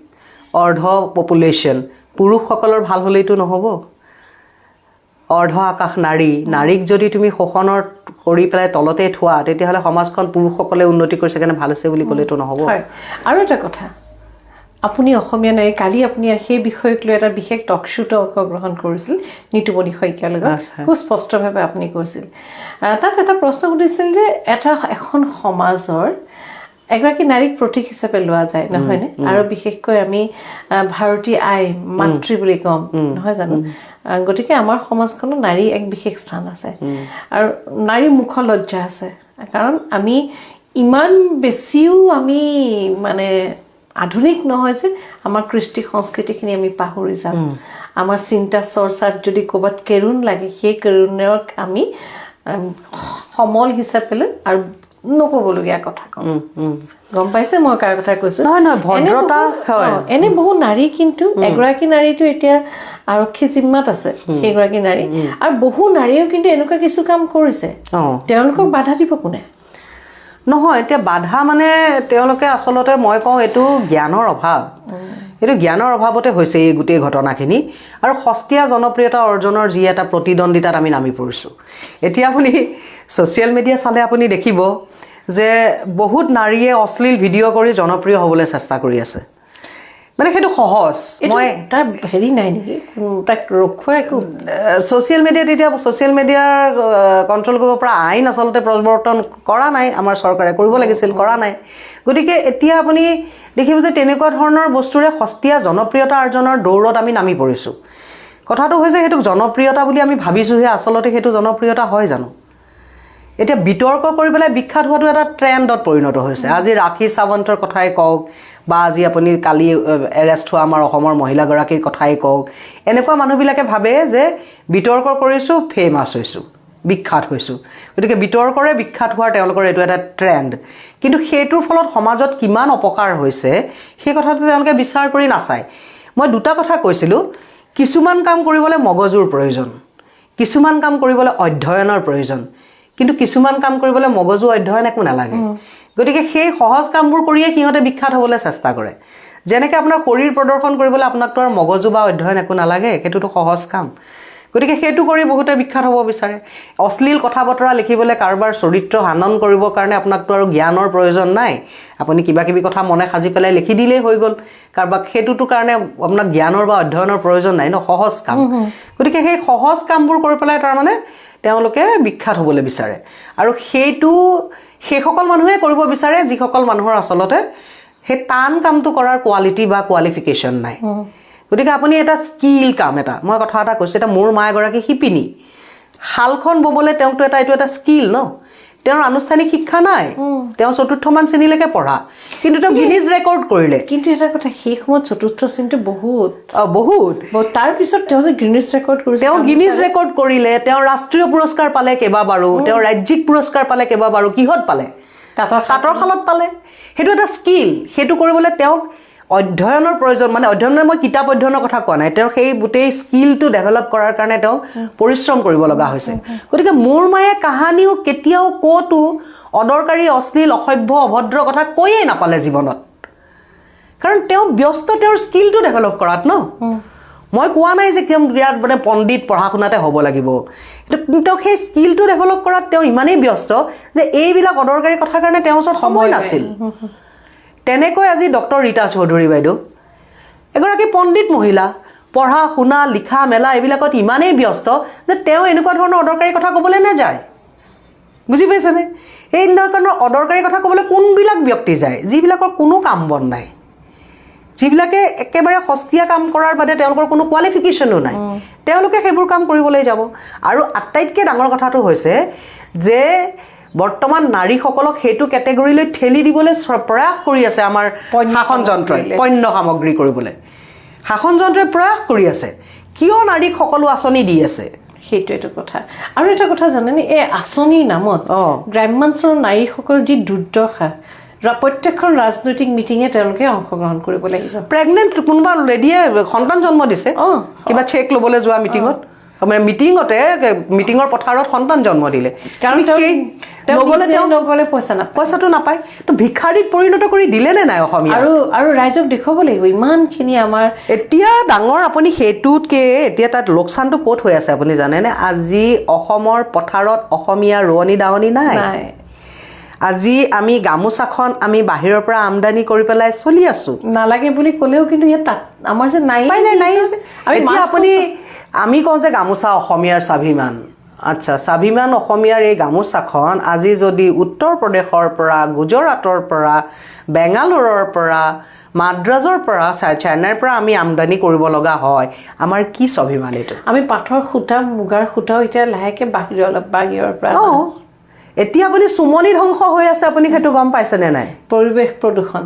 অৰ্ধ পপুলেশ্যন পুৰুষসকলৰ ভাল হ'লেইতো নহ'ব অৰ্ধ আকাশ নাৰীক যদি তুমি শোষণৰ কৰি পেলাই তলতে থোৱা তেতিয়াহ'লে সমাজখন পুৰুষসকলে উন্নতি কৰিছে কাৰণে ভাল হৈছে বুলি ক'লেতো নহ'ব হয় আৰু এটা কথা আপুনি অসমীয়া নাৰী কালি আপুনি সেই বিষয়ক লৈ এটা বিশেষ টক শ্ব'ত অংশগ্ৰহণ কৰিছিল নিতুমণি শইকীয়াৰ লগত খুব স্পষ্টভাৱে আপুনি কৈছিল তাত এটা প্ৰশ্ন সুধিছিল যে এখন সমাজৰ এগৰাকী নাৰীক প্ৰতীক হিচাপে লোৱা যায় নহয়নে আৰু বিশেষকৈ আমি ভাৰতী আই মাতৃ বুলি কম নহয় জানো গতিকে আমাৰ সমাজখনত নাৰী এক বিশেষ স্থান আছে আৰু নাৰীৰ মুখ লজ্জা আছে কাৰণ আমি ইমান বেছিও আমি মানে আধুনিক নহয় যে আমাৰ কৃষ্টি সংস্কৃতিখিনি আমি পাহৰি যাম আমাৰ চিন্তা চৰ্চাত যদি ক'ৰবাত কেৰুণ লাগে সেই কেৰুণক আমি সমল হিচাপে লৈ আৰু নক'বলগীয়া কথা কওঁ গম পাইছে মই কাৰ কথা কৈছোঁ নহয় ভদ্ৰতা হয় এনে বহু নাৰী কিন্তু এগৰাকী নাৰীটো এতিয়া আৰক্ষী জিম্মাত আছে সেইগৰাকী নাৰী আৰু বহু নাৰীয়েও কিন্তু এনেকুৱা কিছু কাম কৰিছে তেওঁলোকক বাধা দিব কোনে নহয় এতিয়া বাধা মানে তেওঁলোকে আচলতে মই কওঁ এইটো জ্ঞানৰ অভাৱ এইটো জ্ঞানৰ অভাৱতে হৈছে এই গোটেই ঘটনাখিনি আৰু সস্তীয়া জনপ্ৰিয়তা অৰ্জনৰ যি এটা প্ৰতিদ্বন্দ্বিতাত আমি নামি পৰিছোঁ এতিয়া আপুনি ছ'চিয়েল মিডিয়া চালে আপুনি দেখিব যে বহুত নাৰীয়ে অশ্লীল ভিডিঅ' কৰি জনপ্ৰিয় হ'বলৈ চেষ্টা কৰি আছে মানে সেইটো সহজ মই তাৰ হেৰি নাই নেকি তাক ৰখোৱা একো ছ'চিয়েল মিডিয়াত এতিয়া ছ'চিয়েল মিডিয়াৰ কণ্ট্ৰল কৰিব পৰা আইন আচলতে প্ৰৱৰ্তন কৰা নাই আমাৰ চৰকাৰে কৰিব লাগিছিল কৰা নাই গতিকে এতিয়া আপুনি দেখিব যে তেনেকুৱা ধৰণৰ বস্তুৰে সস্তীয়া জনপ্ৰিয়তা অৰ্জনৰ দৌৰত আমি নামি পৰিছোঁ কথাটো হৈছে সেইটোক জনপ্ৰিয়তা বুলি আমি ভাবিছোঁহে আচলতে সেইটো জনপ্ৰিয়তা হয় জানো এতিয়া বিতৰ্ক কৰি পেলাই বিখ্যাত হোৱাটো এটা ট্ৰেণ্ডত পৰিণত হৈছে আজি ৰাখী সাৱন্তৰ কথাই কওক বা আজি আপুনি কালি এৰেষ্ট হোৱা আমাৰ অসমৰ মহিলাগৰাকীৰ কথাই কওক এনেকুৱা মানুহবিলাকে ভাবে যে বিতৰ্ক কৰিছোঁ ফেমাছ হৈছোঁ বিখ্যাত হৈছোঁ গতিকে বিতৰ্কৰে বিখ্যাত হোৱাৰ তেওঁলোকৰ এইটো এটা ট্ৰেণ্ড কিন্তু সেইটোৰ ফলত সমাজত কিমান অপকাৰ হৈছে সেই কথাটো তেওঁলোকে বিচাৰ কৰি নাচায় মই দুটা কথা কৈছিলোঁ কিছুমান কাম কৰিবলৈ মগজুৰ প্ৰয়োজন কিছুমান কাম কৰিবলৈ অধ্যয়নৰ প্ৰয়োজন কিন্তু কিছুমান কাম কৰিবলৈ মগজু অধ্যয়ন একো নালাগে গতিকে সেই সহজ কামবোৰ কৰিয়ে সিহঁতে বিখ্যাত হ'বলৈ চেষ্টা কৰে যেনেকৈ আপোনাৰ শৰীৰ প্ৰদৰ্শন কৰিবলৈ আপোনাকতো আৰু মগজু বা অধ্যয়ন একো নালাগে সেইটোতো সহজ কাম গতিকে সেইটো কৰি বহুতে বিখ্যাত হ'ব বিচাৰে অশ্লীল কথা বতৰা লিখিবলৈ কাৰোবাৰ চৰিত্ৰ হানন কৰিবৰ কাৰণে আপোনাকতো আৰু জ্ঞানৰ প্ৰয়োজন নাই আপুনি কিবা কিবি কথা মনে সাজি পেলাই লিখি দিলেই হৈ গ'ল কাৰোবাক সেইটোতো কাৰণে আপোনাক জ্ঞানৰ বা অধ্যয়নৰ প্ৰয়োজন নাই ন সহজ কাম গতিকে সেই সহজ কামবোৰ কৰি পেলাই তাৰমানে তেওঁলোকে বিখ্যাত হ'বলৈ বিচাৰে আৰু সেইটো সেইসকল মানুহে কৰিব বিচাৰে যিসকল মানুহৰ আচলতে সেই টান কামটো কৰাৰ কোৱালিটি বা কোৱালিফিকেশ্যন নাই গতিকে আপুনি এটা স্কিল কাম এটা মই কথা এটা কৈছোঁ এটা মোৰ মা এগৰাকী শিপিনী শালখন ববলৈ তেওঁকতো এইটো এটা স্কিল ন তেওঁৰ আনুষ্ঠানিক শিক্ষা নাই তেওঁ চতুৰ্থমান শ্ৰেণীলৈকে পঢ়া কিন্তু তেওঁ গিনিজ ৰেকৰ্ড কৰিলে কিন্তু এটা কথা সেই সময়ত চতুৰ্থ শ্ৰেণীটো বহুত বহুত তাৰপিছত তেওঁ যে গিনিজ ৰেকৰ্ড কৰিছে তেওঁ গিনিজ ৰেকৰ্ড কৰিলে তেওঁ ৰাষ্ট্ৰীয় পুৰস্কাৰ পালে কেইবাবাৰো তেওঁ ৰাজ্যিক পুৰস্কাৰ পালে কেইবাবাৰো কিহত পালে তাঁতৰ শালত পালে সেইটো এটা স্কিল সেইটো কৰিবলৈ তেওঁক অধ্যয়নৰ প্ৰয়োজন মানে অধ্যয়নৰ মই কিতাপ অধ্যয়নৰ কথা কোৱা নাই তেওঁ সেই গোটেই স্কিলটো ডেভেলপ কৰাৰ কাৰণে তেওঁ পৰিশ্ৰম কৰিব লগা হৈছে গতিকে মোৰ মায়ে কাহানিও কেতিয়াও ক'তো অদৰকাৰী অশ্লীল অসভ্য অভদ্ৰ কথা কৈয়ে নাপালে জীৱনত কাৰণ তেওঁ ব্যস্ত তেওঁৰ স্কিলটো ডেভেলপ কৰাত ন মই কোৱা নাই যে বিৰাট মানে পণ্ডিত পঢ়া শুনাতে হ'ব লাগিব তেওঁ সেই স্কিলটো ডেভেলপ কৰাত তেওঁ ইমানেই ব্যস্ত যে এইবিলাক অদৰকাৰী কথাৰ কাৰণে তেওঁৰ ওচৰত সময় নাছিল তেনেকৈ আজি ডক্টৰ ৰীতা চৌধুৰী বাইদেউ এগৰাকী পণ্ডিত মহিলা পঢ়া শুনা লিখা মেলা এইবিলাকত ইমানেই ব্যস্ত যে তেওঁ এনেকুৱা ধৰণৰ অদৰকাৰী কথা ক'বলৈ নাযায় বুজি পাইছেনে এই ধৰণৰ অদৰকাৰী কথা ক'বলৈ কোনবিলাক ব্যক্তি যায় যিবিলাকৰ কোনো কাম বন নাই যিবিলাকে একেবাৰে সস্তীয়া কাম কৰাৰ বাদে তেওঁলোকৰ কোনো কোৱালিফিকেশ্যনো নাই তেওঁলোকে সেইবোৰ কাম কৰিবলৈ যাব আৰু আটাইতকৈ ডাঙৰ কথাটো হৈছে যে বৰ্তমান নাৰীসকলক সেইটো কেটেগৰীলৈ ঠেলি দিবলৈ প্ৰয়াস কৰি আছে আমাৰ শাসন যন্ত্ৰই পণ্য সামগ্ৰী কৰিবলৈ শাসন যন্ত্ৰই প্ৰয়াস কৰি আছে কিয় নাৰীক সকলো আঁচনি দি আছে সেইটোৱেটো কথা আৰু এটা কথা জানেনে এই আঁচনিৰ নামত গ্ৰাম্যাঞ্চলৰ নাৰীসকলৰ যি দুৰ্দশা প্ৰত্যেকখন ৰাজনৈতিক মিটিঙে তেওঁলোকে অংশগ্ৰহণ কৰিব লাগিব প্ৰেগনেণ্ট কোনোবা লেডিয়ে সন্তান জন্ম দিছে কিবা চেক ল'বলৈ যোৱা মিটিঙত মানে মিটিঙতে মিটিঙৰ পথাৰত সন্তান জন্ম দিলে কাৰণ নগ'লে পইচাটো নাপায় তো ভিক্ষাৰীত পৰিণত কৰি দিলে নে নাই অসমীয়া আৰু ৰাইজক দেখুৱাব লাগিব ইমানখিনি আমাৰ এতিয়া ডাঙৰ আপুনি সেইটোতকে এতিয়া তাত লোকচানটো ক'ত হৈ আছে আপুনি জানেনে আজি অসমৰ পথাৰত অসমীয়া ৰোৱনী দাৱনী নাই আজি আমি গামোচাখন আমি বাহিৰৰ পৰা আমদানি কৰি পেলাই চলি আছো নালাগে বুলি ক'লেও কিন্তু ইয়াত আমাৰ যে নাই এতিয়া আপুনি আমি কওঁ যে গামোচা অসমীয়াৰ স্বাভিমান আচ্ছা স্বাভিমান অসমীয়াৰ এই গামোচাখন আজি যদি উত্তৰ প্ৰদেশৰ পৰা গুজৰাটৰ পৰা বেংগালোৰৰ পৰা মাদ্ৰাজৰ পৰা চাইনাৰ পৰা আমি আমদানি কৰিব লগা হয় আমাৰ কি স্বাভিমান এইটো আমি পাঠৰ সূতা মুগাৰ সূতাও এতিয়া লাহেকৈ বাহিৰৰ পৰা এতিয়া আপুনি চুমনি ধ্বংস হৈ আছে আপুনি সেইটো গম পাইছেনে নাই পৰিৱেশ প্ৰদূষণ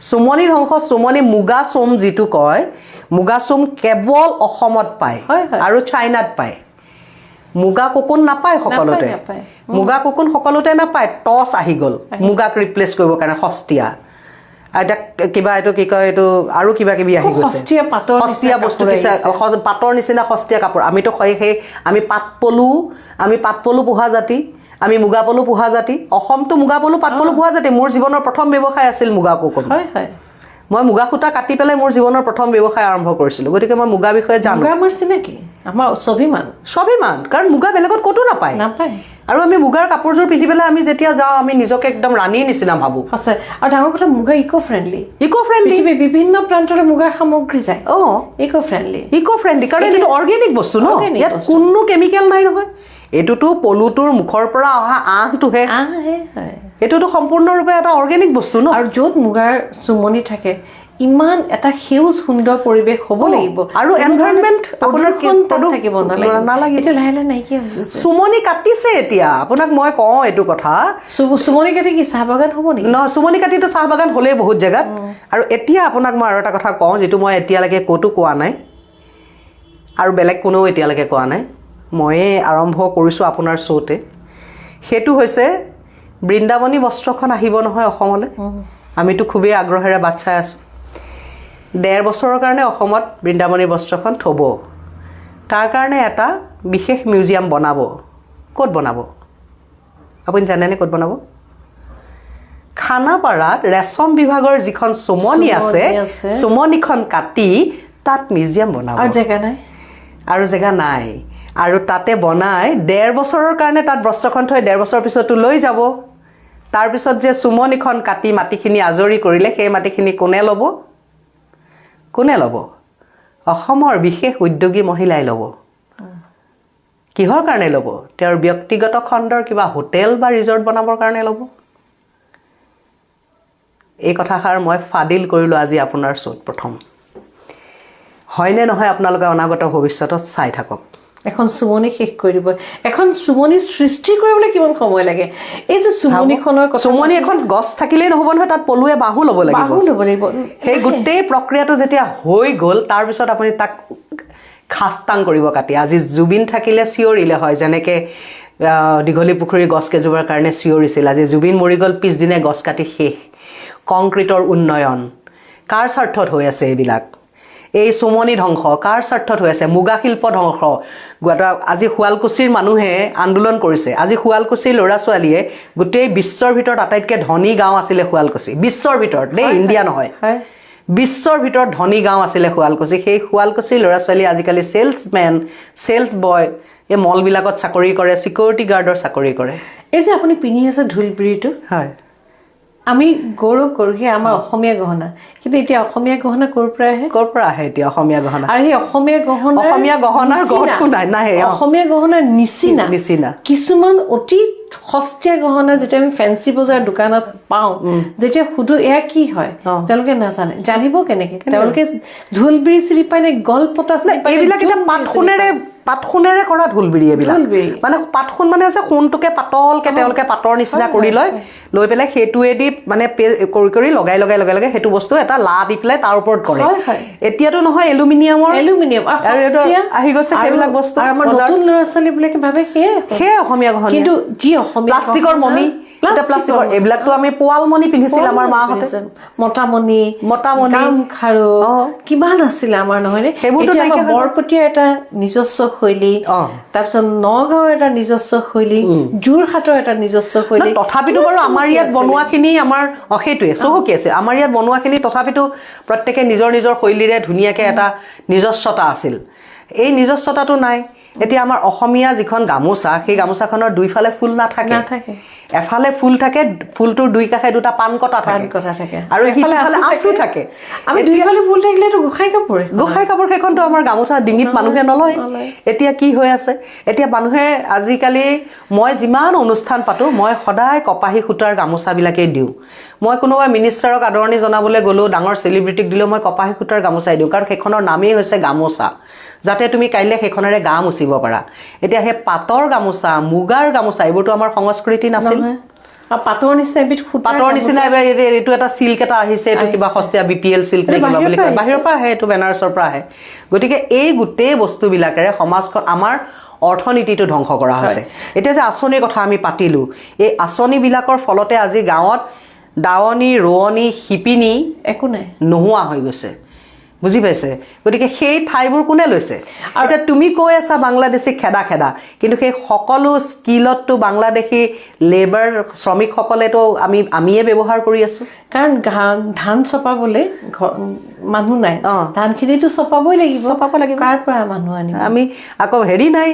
চুমনি ধ্বংস চুমনি মুগা চোম যিটো কয় মুগা চোম কেৱল অসমত পায় আৰু চাইনাত পায় মুগা কোকুন নাপায় সকলোতে মুগা কোকুন সকলোতে নাপায় টছ আহি গ'ল মুগাক ৰিপ্লেচ কৰিবৰ কাৰণে সস্তীয়া এটা কিবা এইটো কি কয় এইটো আৰু কিবা কিবি আহি গৈছে সস্তীয়া বস্তু পাটৰ নিচিনা সস্তীয়া কাপোৰ আমিতো সেই আমি পাট পলু পোহা জাতি আমি মুগা পলু পোহা জাতি অসমটো মুগা পলু পাট পলু পোহা জাতি মোৰ জীৱনৰ প্ৰথম ব্যৱসায় আছিল মুগা কোকুন মই মুগা সূতা কাটি পেলাই মোৰ জীৱনৰ প্ৰথম ব্যৱসায় আৰম্ভ কৰিছিলোঁ গতিকে মই মুগা বিষয়ে জানো আমাৰ চিনাকি আমাৰ স্বাভিমান কাৰণ মুগা বেলেগত ক'তো নাপায় আৰু আমি মুগাৰ কাপোৰযোৰ পিন্ধি পেলাই আমি যেতিয়া যাওঁ আমি নিজকে একদম ৰাণীৰ নিচিনা ভাবোঁ আছে আৰু ডাঙৰ কথা মুগা ইক' ফ্ৰেণ্ডলি বিভিন্ন প্ৰান্তলৈ মুগাৰ সামগ্ৰী যায় ইক' ফ্ৰেণ্ডলি কাৰণ এইটো অৰ্গেনিক বস্তু ন ইয়াত কোনো কেমিকেল নাই নহয় এইটোতো পলুটোৰ মুখৰ পৰা অহা আঁহটোহে এইটোতো সম্পূৰ্ণৰূপে এটা অৰ্গেনিক বস্তু ন আৰু য'ত মুগাৰ চুমনি থাকে ইমান এটা সেউজ সুন্দৰ পৰিৱেশ হ'ব লাগিব আৰু এনভাইৰনমেণ্ট আপোনাৰ থাকিব নালাগে এতিয়া লাহে লাহে নাইকিয়া হৈ গৈছে চুমনি কাটিছে এতিয়া আপোনাক মই কওঁ এইটো কথা চুমনি কাটি কি চাহ বাগান হ'ব নেকি নহয় চুমনি কাটিতো চাহ বাগান হ'লেই বহুত জেগাত আৰু এতিয়া আপোনাক মই আৰু এটা কথা কওঁ যিটো মই এতিয়ালৈকে ক'তো কোৱা নাই আৰু বেলেগ কোনেও এতিয়ালৈকে কোৱা নাই ময়ে আৰম্ভ কৰিছোঁ আপোনাৰ শ্ব'তে সেইটো হৈছে বৃন্দাবনী বস্ত্ৰখন আহিব নহয় অসমলৈ আমিতো খুবেই আগ্ৰহেৰে বাট চাই আছোঁ 1.5 বছৰৰ কাৰণে অসমত বৃন্দাবনী বস্ত্ৰখন থ'ব তাৰ কাৰণে এটা বিশেষ মিউজিয়াম বনাব ক'ত বনাব আপুনি জানেনে ক'ত বনাব খানাপাৰাত ৰেশম বিভাগৰ যিখন চুমনি আছে চুমনিখন কাটি তাত মিউজিয়াম বনাব আৰু জেগা নাই আৰু তাতে বনাই 1.5 বছৰৰ কাৰণে তাত বস্ত্ৰখন থৈ 1.5 বছৰৰ পিছতো লৈ যাব তাৰপিছত যে চুমনিখন কাটি মাটিখিনি আজৰি কৰিলে সেই মাটিখিনি কোনে ল'ব অসমৰ বিশেষ উদ্যোগী মহিলাই ল'ব কিহৰ কাৰণে ল'ব তেওঁৰ ব্যক্তিগত খণ্ডৰ কিবা হোটেল বা ৰিজৰ্ট বনাবৰ কাৰণে ল'ব এই কথাষাৰ মই ফাদিল কৰিলোঁ আজি আপোনাৰ শ্ব'ত প্ৰথম হয়নে নহয় আপোনালোকে অনাগত ভৱিষ্যতত চাই থাকক এখন চুমনি শেষ কৰি দিব এখন চুমনি সৃষ্টি কৰিবলৈ কিমান সময় লাগে এই যে চুমনিখনৰ চুমনি এখন গছ থাকিলেই নহ'ব নহয় তাত পলুৱে বাহু ল'ব লাগিব সেই গোটেই প্ৰক্ৰিয়াটো যেতিয়া হৈ গ'ল তাৰপিছত আপুনি তাক খাস্তাং কৰিব কাটি আজি জুবিন থাকিলে চিঞৰিলে হয় যেনেকৈ দীঘলী পুখুৰীৰ গছ কেইজোপাৰ কাৰণে চিঞৰিছিল আজি জুবিন মৰি গ'ল পিছদিনে গছ কাটি শেষ কংক্ৰিটৰ উন্নয়ন কাৰ স্বাৰ্থত হৈ আছে এইবিলাক এই চুমনি ধ্বংস কাৰ স্বাৰ্থত হৈ আছে মুগা শিল্প ধ্বংস আজি শুৱালকুছিৰ মানুহে আন্দোলন কৰিছে আজি শুৱালকুছিৰ ল'ৰা ছোৱালীয়ে গোটেই বিশ্বৰ ভিতৰত আটাইতকৈ ধনী গাঁও আছিলে শুৱালকুছি বিশ্বৰ ভিতৰত দেই ইণ্ডিয়া নহয় বিশ্বৰ ভিতৰত ধনী গাঁও আছিলে শুৱালকুছি সেই শুৱালকুছিৰ ল'ৰা ছোৱালী আজিকালি চেলছ বয় এই মলবিলাকত চাকৰি কৰে চিকিউৰিটি গাৰ্ডৰ চাকৰি কৰে এই যে আপুনি পিন্ধি আছে ঢোলবিৰিটো হয় আমি গৌৰৱ কৰোঁ সেই আমাৰ অসমীয়া গহনা, কিন্তু এতিয়া অসমীয়া গহনা ক'ৰ পৰা আহে এতিয়া অসমীয়া গহনা? আৰু সেই অসমীয়া গহনাৰ গহটো নাই অসমীয়া গহনাৰ নিচিনা কিছুমান অতি সস্তীয়া গহনা যেতিয়া আমি ফেঞ্চি বজাৰ দোকানত পাওঁ, যেতিয়া সুধো এয়া কি হয়, তেওঁলোকে নাজানে। জানিব কেনেকে? তেওঁলোকে ঢোলবিৰি চিনি পায় নে, গলপতা চিনি পায়? এইবিলাক এতিয়া পাতসোণেৰে কৰা ঢোলবিৰি এইবিলাক। মানে পাতসোণ মানে হৈছে সোণটোকে পাতলকে তেওঁলোকে পাতৰ নিচিনা কৰি লৈ পেলাই সেইটোৱেদি মানে কৰি লগাই সেইটো বস্তু এটা লা দি পেলাই তাৰ ওপৰত কৰে। এতিয়াতো নহয় এলুমিনিয়াম আহি গৈছে সেইবিলাক বস্তু। আমাৰ নতুন ল'ৰা ছোৱালীবিলাকে ভাবে সেয়ে অসমীয়া গহনা, কিন্তু যি অসমীয়া প্লাষ্টিকৰ মণি, প্লাষ্টিকৰ এইবিলাকতো আমি পোৱাল মণি পিন্ধিছিল আমাৰ মাহঁতে, মতামণি, গামখাৰু কিমান আছিলে আমাৰ, নহয়নে? এতিয়া আমাৰ বৰপতীয়াৰ এটা নিজস্ব শৈলী, তাৰপিছত নগাঁৱৰ এটা নিজস্ব শৈলী, যোৰহাটৰ এটা নিজস্ব শৈলী। তথাপিতো বাৰু আমাৰ ইয়াত বনোৱাখিনি আমাৰ সেইটোৱে চহকী আছে। আমাৰ ইয়াত বনোৱাখিনি তথাপিতো প্ৰত্যেকে নিজৰ শৈলীৰে ধুনীয়াকে এটা নিজস্বতা আছিল। এই নিজস্বতাটো নাই। এতিয়া আমাৰ অসমীয়া যিখন গামোচা, সেই গামোচাখনৰ দুইফালে ফুল নাথাকে, এফালে ফুল থাকে, ফুলটোৰ দুই কাষে দুটা পান কটা থাকে আৰু সিফালে আঁচু থাকে। আমি দুইফালে ফুল থাকিলেতো গোসাঁই কাপোৰ সেইখনতো আমাৰ গামোচা ডিঙিত মানুহে নলয়। এতিয়া কি হৈ আছে, এতিয়া মানুহে আজিকালি মই যিমান অনুষ্ঠান পাতো মই সদায় কপাহী সূতাৰ গামোচাবিলাকেই দিওঁ। মই কোনোবা মিনিষ্টাৰক আদৰণি জনাবলৈ গ'লো, ডাঙৰ চেলিব্ৰিটিক দিলেও মই কপাহী সূতাৰ গামোচাই দিওঁ, কাৰণ সেইখনৰ নামেই হৈছে গামোচা, যাতে তুমি কাইলৈ সেইখনেৰে গা মুচিব পাৰা। এতিয়া সেই পাটৰ গামোচা, মুগাৰ গামোচা এইবোৰতো আমাৰ সংস্কৃতি নাছিল। পাটৰ নিচিনা এইটো এটা চিল্ক এটা আহিছে, এইটো কিবা সস্তীয়া BPL চিল্ক কিবা বুলি কয়, বাহিৰৰ পৰা আহে, এইটো বেনাৰছৰ পৰা আহে। গতিকে এই গোটেই বস্তুবিলাকেৰে সমাজখন আমাৰ অৰ্থনীতিটো ধ্বংস কৰা হৈছে। এতিয়া যে আঁচনিৰ কথা আমি পাতিলো, এই আঁচনিবিলাকৰ ফলতে আজি গাঁৱত দাৱনী, ৰোৱনী, শিপিনী একো নাই, নোহোৱা হৈ গৈছে। বুজি পাইছে? গতিকে সেই ঠাইবোৰ কোনে লৈছে? এতিয়া তুমি কৈ আছা বাংলাদেশী খেদা, কিন্তু সেই সকলো স্কিলতটো বাংলাদেশী লেবাৰ শ্ৰমিকসকলেতো আমিয়ে ব্যৱহাৰ কৰি আছো। কাৰণ ধান চপাবলৈ মানুহ নাই, ধানখিনিতো চপাবই লাগিব। কাৰ পৰা মানুহ আনিম? আমি আকৌ নাই,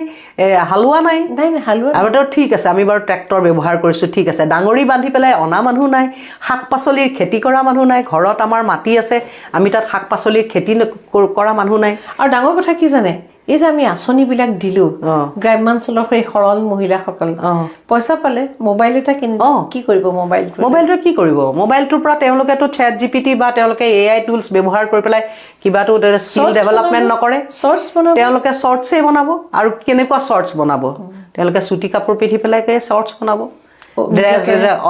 হালোৱা নাই। আৰু ঠিক আছে, আমি বাৰু ট্ৰেক্টৰ ব্যৱহাৰ কৰিছো, ঠিক আছে, ডাঙৰি বান্ধি পেলাই অনা মানুহ নাই, শাক পাচলিৰ খেতি কৰা মানুহ নাই। ঘৰত আমাৰ মাটি আছে, আমি তাত শাক পাচলিৰ খেতি কৰা মানুহ নাই। আৰু ডাঙৰ কথা কি জানে, এই যে আমি আঁচনিবিলাক দিলো গ্ৰাম্যাঞ্চলৰ সেই সৰল মহিলাসকল, পইচা পালে মোবাইল এটা কিনিব, কি কৰিব? মোবাইলটোৱে কি কৰিব? মোবাইলটোৰ পৰা তেওঁলোকেতো ChatGPT বা তেওঁলোকে AI টুলছ ব্যৱহাৰ কৰি পেলাই কিবাটো স্কিল ডেভেলপমেণ্ট নকৰে। তেওঁলোকে শ্বৰ্টছেই বনাব। আৰু কেনেকুৱা শ্বৰ্টছ বনাব? তেওঁলোকে চুটি কাপোৰ পিন্ধি পেলাই শ্বৰ্টছ বনাব।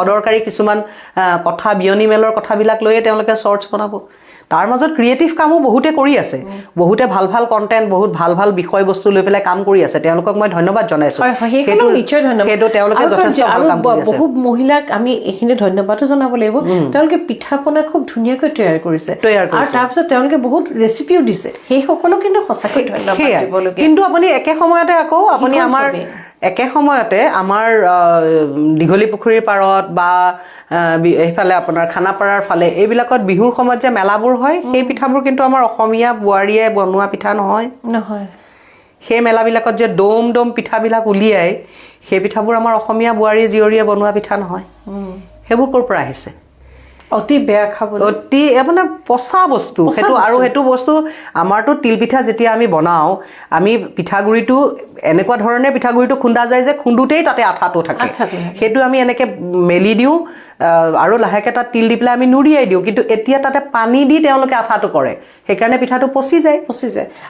অদৰকাৰী কিছুমান কথা, বিয়নি মেলৰ কথাবিলাক লৈয়ে তেওঁলোকে শ্বৰ্টছ বনাব। তাৰ মাজত ক্ৰিয়েটিভ কামো বহুতে কৰি আছে, বহুতে ভাল কণ্টেণ্ট, বহুত ভাল বিষয়বস্তু লৈ পেলাই কাম কৰি আছে। তেওঁলোকক মই ধন্যবাদ জনাইছো। সেইটো তেওঁলোকে যথেষ্ট ভাল কাম কৰি আছে। বহু মহিলাক আমি এইখিনি ধন্যবাদো জনাব লাগিব। তেওঁলোকে পিঠা পনা খুব ধুনীয়াকৈ তৈয়াৰ কৰিছে, আৰু তাৰপিছত তেওঁলোকে বহুত ৰেচিপিও দিছে। সেইসকলক কিন্তু সঁচাকৈ ধন্যবাদ দিবলগীয়া। কিন্তু আপুনি একে সময়তে আমাৰ দীঘলী পুখুৰীৰ পাৰত বা এইফালে আপোনাৰ খানাপাৰাৰ ফালে এইবিলাকত বিহুৰ সময়ত যে মেলাবোৰ হয়, সেই পিঠাবোৰ কিন্তু আমাৰ অসমীয়া বোৱাৰীয়ে বনোৱা পিঠা নহয়। সেই মেলাবিলাকত যে দম পিঠাবিলাক উলিয়াই, সেই পিঠাবোৰ আমাৰ অসমীয়া বোৱাৰী জীয়ৰীয়ে বনোৱা পিঠা নহয়। সেইবোৰ ক'ৰ পৰা আহিছে? অতি বেয়া খাবলৈ, অতি মানে পচা বস্তু সেইটো। আৰু সেইটো বস্তু আমাৰতো তিলপিঠা যেতিয়া আমি বনাওঁ, আমি পিঠাগুড়িটো এনেকুৱা ধৰণে পিঠাগুড়িটো খুন্দা যায় যে খুন্দোতেই তাতে আঠাটো থাকে। সেইটো আমি এনেকৈ মেলি দিওঁ আৰু লাহেকৈ তাত তিল দি পেলাই আমি নুৰিয়াই দিওঁ। কিন্তু এতিয়া তাতে পানী দি তেওঁলোকে আঠাটো কৰে, সেইকাৰণে পিঠাটো পচি যায়।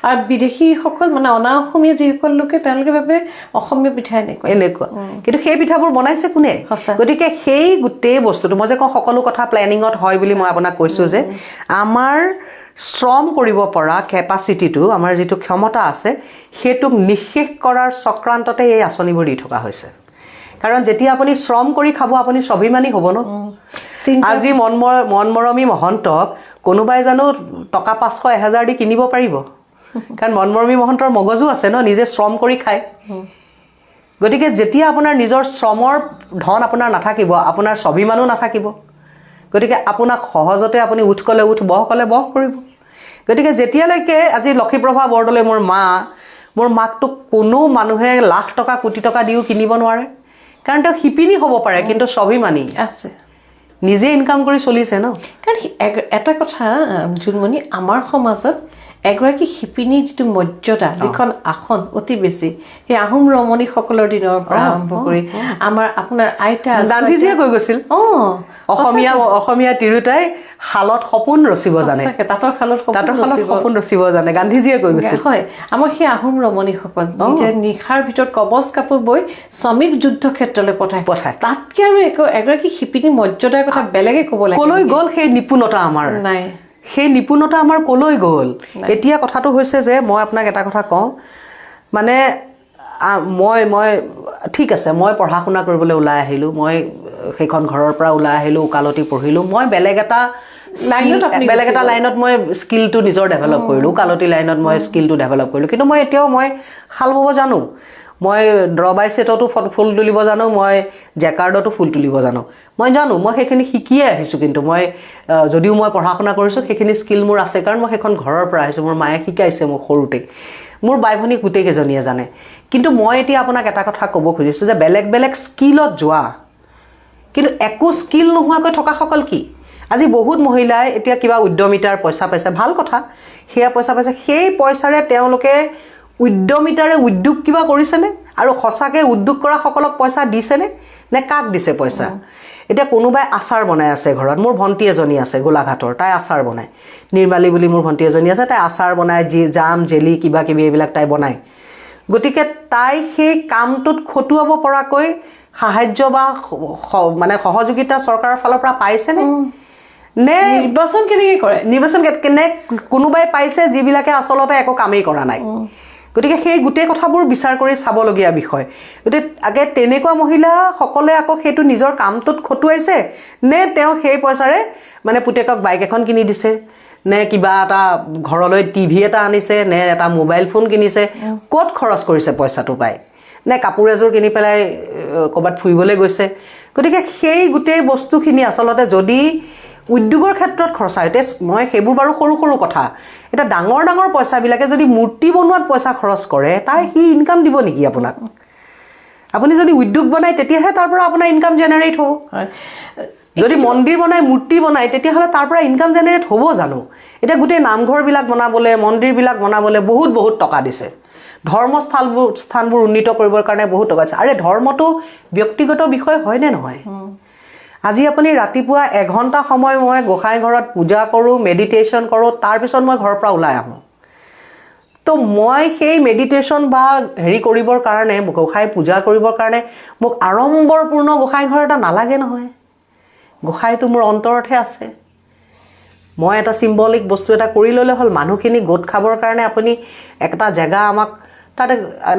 আৰু বিদেশীসকল মানে অনা অসমীয়া যিসকল লোকে, তেওঁলোকে ভাবে অসমীয়া পিঠা এনেকুৱা। কিন্তু সেই পিঠাবোৰ বনাইছে কোনে? গতিকে সেই গোটেই বস্তুটো মই যে কওঁ সকলো কথা প্লেনিঙত হয় বুলি মই আপোনাক কৈছোঁ যে আমাৰ শ্ৰম কৰিব পৰা কেপাচিটিটো, আমাৰ যিটো ক্ষমতা আছে, সেইটোক নিঃশেষ কৰাৰ চক্ৰান্ততে এই আঁচনিবোৰ দি থকা হৈছে। কাৰণ যেতিয়া আপুনি শ্ৰম কৰি খাব, আপুনি স্বাভিমানী হ'ব ন। আজি মনমৰমী মহন্তক কোনোবাই জানো টকা 500-1000 দি কিনিব পাৰিব? কাৰণ মনমৰমী মহন্তৰ মগজু আছে ন, নিজে শ্ৰম কৰি খায়। গতিকে যেতিয়া আপোনাৰ নিজৰ শ্ৰমৰ ধন আপোনাৰ নাথাকিব, আপোনাৰ স্বাভিমানো নাথাকিব। গতিকে আপোনাক সহজতে আপুনি উঠ ক'লে উঠ, বহ ক'লে বহ কৰিব। গতিকে যেতিয়ালৈকে আজি লক্ষীপ্ৰভা বৰদলৈ মোৰ মাকটো কোনো মানুহে লাখ টকা কোটি টকা দিও কিনিব নোৱাৰে, কাৰণ তেওঁ শিপিনী হ'ব পাৰে কিন্তু স্বাভিমানী আছে। নিজে ইনকাম কৰি চলিছে ন কাৰণ এটা কথা জোনমণি আমাৰ সমাজত এগৰাকী শিপিনীৰ যিটো মৰ্যাদা যিখন আসন অতি বেছি সেই আহোম ৰমণীসকলৰ দিনৰ পৰা আৰম্ভ কৰি আমাৰ আপোনাৰ আইতা গান্ধীজীয়ে কৈ গৈছিল অসমীয়া তিৰোতাই শালত সপোন ৰচিব জানে তাঁতৰ শালত সপোন ৰচিব জানে গান্ধীজীয়ে কৈ গৈছিল হয় আমাৰ সেই আহোম ৰমণীসকল নিজে নিশাৰ ভিতৰত কবচ কাপোৰ বৈ শ্ৰমিক যুদ্ধ ক্ষেত্ৰলৈ পঠায় তাতকৈ আৰু এগৰাকী শিপিনী মৰ্যাদাৰ কথা বেলেগে ক'ব লাগে কলৈ গ'ল সেই নিপুণতা আমাৰ নাই সেই নিপুণতা আমাৰ কলৈ গ'ল এতিয়া কথাটো হৈছে যে মই আপোনাক এটা কথা কওঁ মানে মই ঠিক আছে মই পঢ়া শুনা কৰিবলৈ ওলাই আহিলোঁ মই সেইখন ঘৰৰ পৰা ওলাই আহিলোঁ ওকালতি পঢ়িলোঁ মই বেলেগ এটা লাইনত মই স্কিলটো নিজৰ ডেভেলপ কৰিলোঁ ওকালতি লাইনত মই স্কিলটো ডেভেলপ কৰিলোঁ কিন্তু মই এতিয়াও মই শাল ব'ব জানো মই ড্ৰবাই ছেটতো ফুল তুলিব জানো মই জেকাৰ্ডতো ফুল তুলিব জানো মই জানো মই সেইখিনি শিকিয়ে আহিছোঁ কিন্তু মই যদিও মই পঢ়া শুনা কৰিছোঁ সেইখিনি স্কিল মোৰ আছে কাৰণ মই সেইখন ঘৰৰ পৰা আহিছোঁ মোৰ মায়ে শিকাইছে মোক সৰুতে মোৰ বাই ভনী গোটেইকেইজনীয়ে জানে কিন্তু মই এতিয়া আপোনাক এটা কথা ক'ব খুজিছোঁ যে বেলেগ বেলেগ স্কিলত যোৱা কিন্তু একো স্কিল নোহোৱাকৈ থকাসকল কি আজি বহুত মহিলাই এতিয়া কিবা উদ্যমিতাৰ পইচা পাইছে ভাল কথা সেয়া পইচা পাইছে সেই পইচাৰে তেওঁলোকে উদ্যমিতাৰে উদ্যোগ কিবা কৰিছেনে আৰু সঁচাকৈ উদ্যোগ কৰা সকলক পইচা দিছেনে নে কাক দিছে পইচা এতিয়া কোনোবাই আচাৰ বনাই আছে ঘৰত মোৰ ভণ্টি এজনী আছে গোলাঘাটৰ তাই আচাৰ বনায় নিৰ্মালী বুলি মোৰ ভণ্টি এজনী আছে তাই আচাৰ বনায় জাম জেলি কিবা কিবি এইবিলাক তাই বনায় গতিকে তাই সেই কামটোত খটুৱাব পৰাকৈ সাহায্য বা মানে সহযোগিতা চৰকাৰৰ ফালৰ পৰা পাইছেনে নে নিৰ্বাচন কেনেকৈ কৰে নিৰ্বাচন কেনে কোনোবাই পাইছে যিবিলাকে আচলতে একো কামেই কৰা নাই গতিকে সেই গোটেই কথাবোৰ বিচাৰ কৰি চাবলগীয়া বিষয় গতিকে আগে তেনেকুৱা মহিলাসকলে আকৌ সেইটো নিজৰ কামটোত খটুৱাইছে নে তেওঁ সেই পইচাৰে মানে পুতেকক বাইক এখন কিনি দিছে নে কিবা এটা ঘৰলৈ টিভি এটা আনিছে নে এটা মোবাইল ফোন কিনিছে ক'ত খৰচ কৰিছে পইচাটো পাই নে কাপোৰ এযোৰ কিনি পেলাই ক'ৰবাত ফুৰিবলৈ গৈছে গতিকে সেই গোটেই বস্তুখিনি আচলতে যদি উদ্যোগৰ ক্ষেত্ৰত খৰচা এতিয়া মই সেইবোৰ বাৰু সৰু সৰু কথা এটা ডাঙৰ ডাঙৰ পইচাবিলাকে যদি মূৰ্তি বনোৱাত পইচা খৰচ কৰে তাই সি ইনকাম দিব নেকি আপোনাক আপুনি যদি উদ্যোগ বনায় তেতিয়াহে তাৰ পৰা আপোনাৰ ইনকাম জেনেৰেট হ'ব যদি মন্দিৰ বনায় মূৰ্তি বনায় তেতিয়াহ'লে তাৰ পৰা ইনকাম জেনেৰেট হ'ব জানো এতিয়া গোটেই নামঘৰবিলাক বনাবলৈ মন্দিৰবিলাক বনাবলৈ বহুত বহুত টকা দিছে স্থানবোৰ উন্নীত কৰিবৰ কাৰণে বহুত টকা দিছে আৰে ধৰ্মটো ব্যক্তিগত বিষয় হয়নে নহয় আজি আপুনি ৰাতিপুৱা এঘণ্টা সময় মই গোসাঁই ঘৰত পূজা কৰোঁ মেডিটেশ্যন কৰোঁ তাৰপিছত মই ঘৰৰ পৰা ওলাই আহোঁ তো মই সেই মেডিটেশ্যন বা হেৰি কৰিবৰ কাৰণে গোসাঁই পূজা কৰিবৰ কাৰণে মোক আড়ম্বৰপূৰ্ণ গোসাঁই ঘৰ এটা নালাগে নহয় গোসাঁইটো মোৰ অন্তৰতহে আছে মই এটা চিম্বলিক বস্তু এটা কৰি ল'লে হ'ল মানুহখিনি গোট খাবৰ কাৰণে আপুনি একটা জেগা আমাক তাতে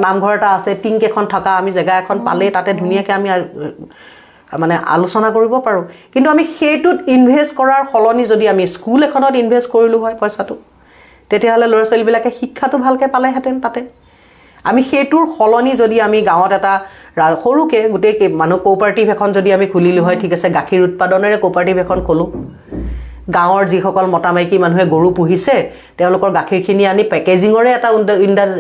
নামঘৰ এটা আছে টিংক এখন থকা আমি জেগা এখন পালেই তাতে ধুনীয়াকৈ আমি মানে আলোচনা কৰিব পাৰোঁ কিন্তু আমি সেইটোত ইনভেষ্ট কৰাৰ সলনি যদি আমি স্কুল এখনত ইনভেষ্ট কৰিলোঁ হয় পইচাটো তেতিয়াহ'লে ল'ৰা ছোৱালীবিলাকে শিক্ষাটো ভালকৈ পালেহেঁতেন তাতে আমি সেইটোৰ সলনি যদি আমি গাঁৱত এটা সৰুকৈ গোটেই মানুহ কোঅপাৰেটিভ এখন যদি আমি খুলিলোঁ হয় ঠিক আছে গাখীৰ উৎপাদনেৰে কোঅপাৰেটিভ এখন খোলোঁ গাঁৱৰ যিসকল মতা মাইকী মানুহে গৰু পুহিছে তেওঁলোকৰ গাখীৰখিনি আনি পেকেজিঙৰে এটা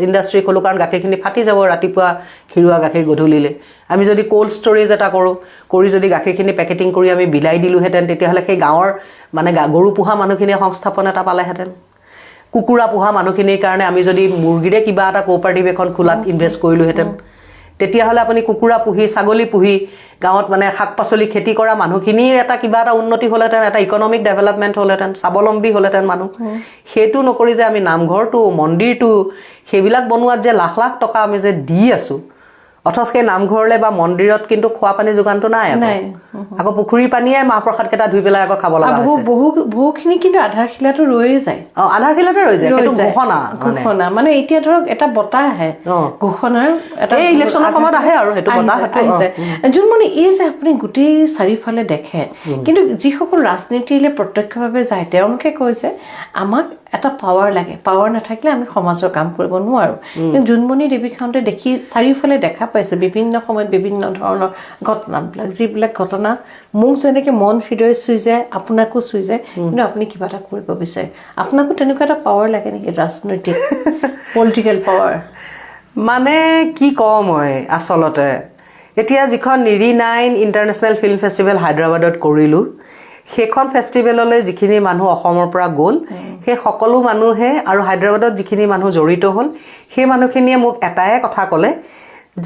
ইণ্ডাষ্ট্ৰী খোলোঁ কাৰণ গাখীৰখিনি ফাটি যাব ৰাতিপুৱা খিৰুৱা গাখীৰ গধূলিলৈ আমি যদি কোল্ড ষ্ট'ৰেজ এটা কৰোঁ কৰি যদি গাখীৰখিনি পেকেটিং কৰি আমি বিলাই দিলোঁহেঁতেন তেতিয়াহ'লে সেই গাঁৱৰ মানে গৰু পোহা মানুহখিনিয়ে সংস্থাপন এটা পালেহেঁতেন কুকুৰা পোহা মানুহখিনিৰ কাৰণে আমি যদি মুৰ্গীৰে কিবা এটা কোঅপাৰেটিভ এখন খোলাত ইনভেষ্ট কৰিলোঁহেঁতেন তেতিয়াহ'লে আপুনি কুকুৰা পুহি ছাগলী পুহি গাঁৱত মানে শাক পাচলি খেতি কৰা মানুহখিনিৰ এটা কিবা এটা উন্নতি হ'লহেঁতেন এটা ইকনমিক ডেভেলপমেণ্ট হ'লহেঁতেন স্বাৱলম্বী হ'লহেঁতেন মানুহ সেইটো নকৰি যে আমি নামঘৰটো মন্দিৰটো সেইবিলাক বনোৱাত যে লাখ লাখ টকা আমি যে দি আছোঁ অথচ সেই নামঘৰলৈ বা মন্দিৰত কিন্তু খোৱা পানী যোগানটো নাই আকৌ পুখুৰীৰ পানীয়ে মাহ প্ৰসাদকেইটা ধুই পেলাই আকৌ খাব লগা হৈছে বহুখিনি কিন্তু আধাৰশিলাটো ৰৈয়ে যায় আধাৰশিলাতে ৰৈ যায় ঘোষণা মানে এতিয়া ধৰক এটা বঁটা আহে ঘোষণাৰ এটা ইলেকশ্যনৰ সময়ত আহে আৰু সেইটো বঁটা আহিছে যোনমণি এই যে আপুনি গোটেই চাৰিওফালে দেখে কিন্তু যিসকল ৰাজনীতিলৈ প্ৰত্যক্ষভাৱে যায় তেওঁলোকে কয় যে আমাক এটা পাৱাৰ লাগে পাৱাৰ নাথাকিলে আমি সমাজৰ কাম কৰিব নোৱাৰোঁ কিন্তু জোনমণি দেৱীখনতে দেখি চাৰিওফালে দেখা পাইছে বিভিন্ন সময়ত বিভিন্ন ধৰণৰ ঘটনাবিলাক যিবিলাক ঘটনা মোক যেনেকৈ মন হৃদয় চুই যায় আপোনাকো চুই যায় কিন্তু আপুনি কিবা এটা কৰিব বিচাৰে আপোনাকো তেনেকুৱা এটা পাৱাৰ লাগে নেকি ৰাজনৈতিক পলিটিকেল পাৱাৰ মানে কি কওঁ মই আচলতে এতিয়া যিখন নিৰি 9 ইণ্টাৰনেশ্যনেল ফিল্ম ফেষ্টিভেল হায়দৰাবাদত কৰিলোঁ সেইখন ফেষ্টিভেললৈ যিখিনি মানুহ অসমৰ পৰা গ'ল সেই সকলো মানুহে আৰু হায়দৰাবাদত যিখিনি মানুহ জড়িত হ'ল সেই মানুহখিনিয়ে মোক এটাই কথা ক'লে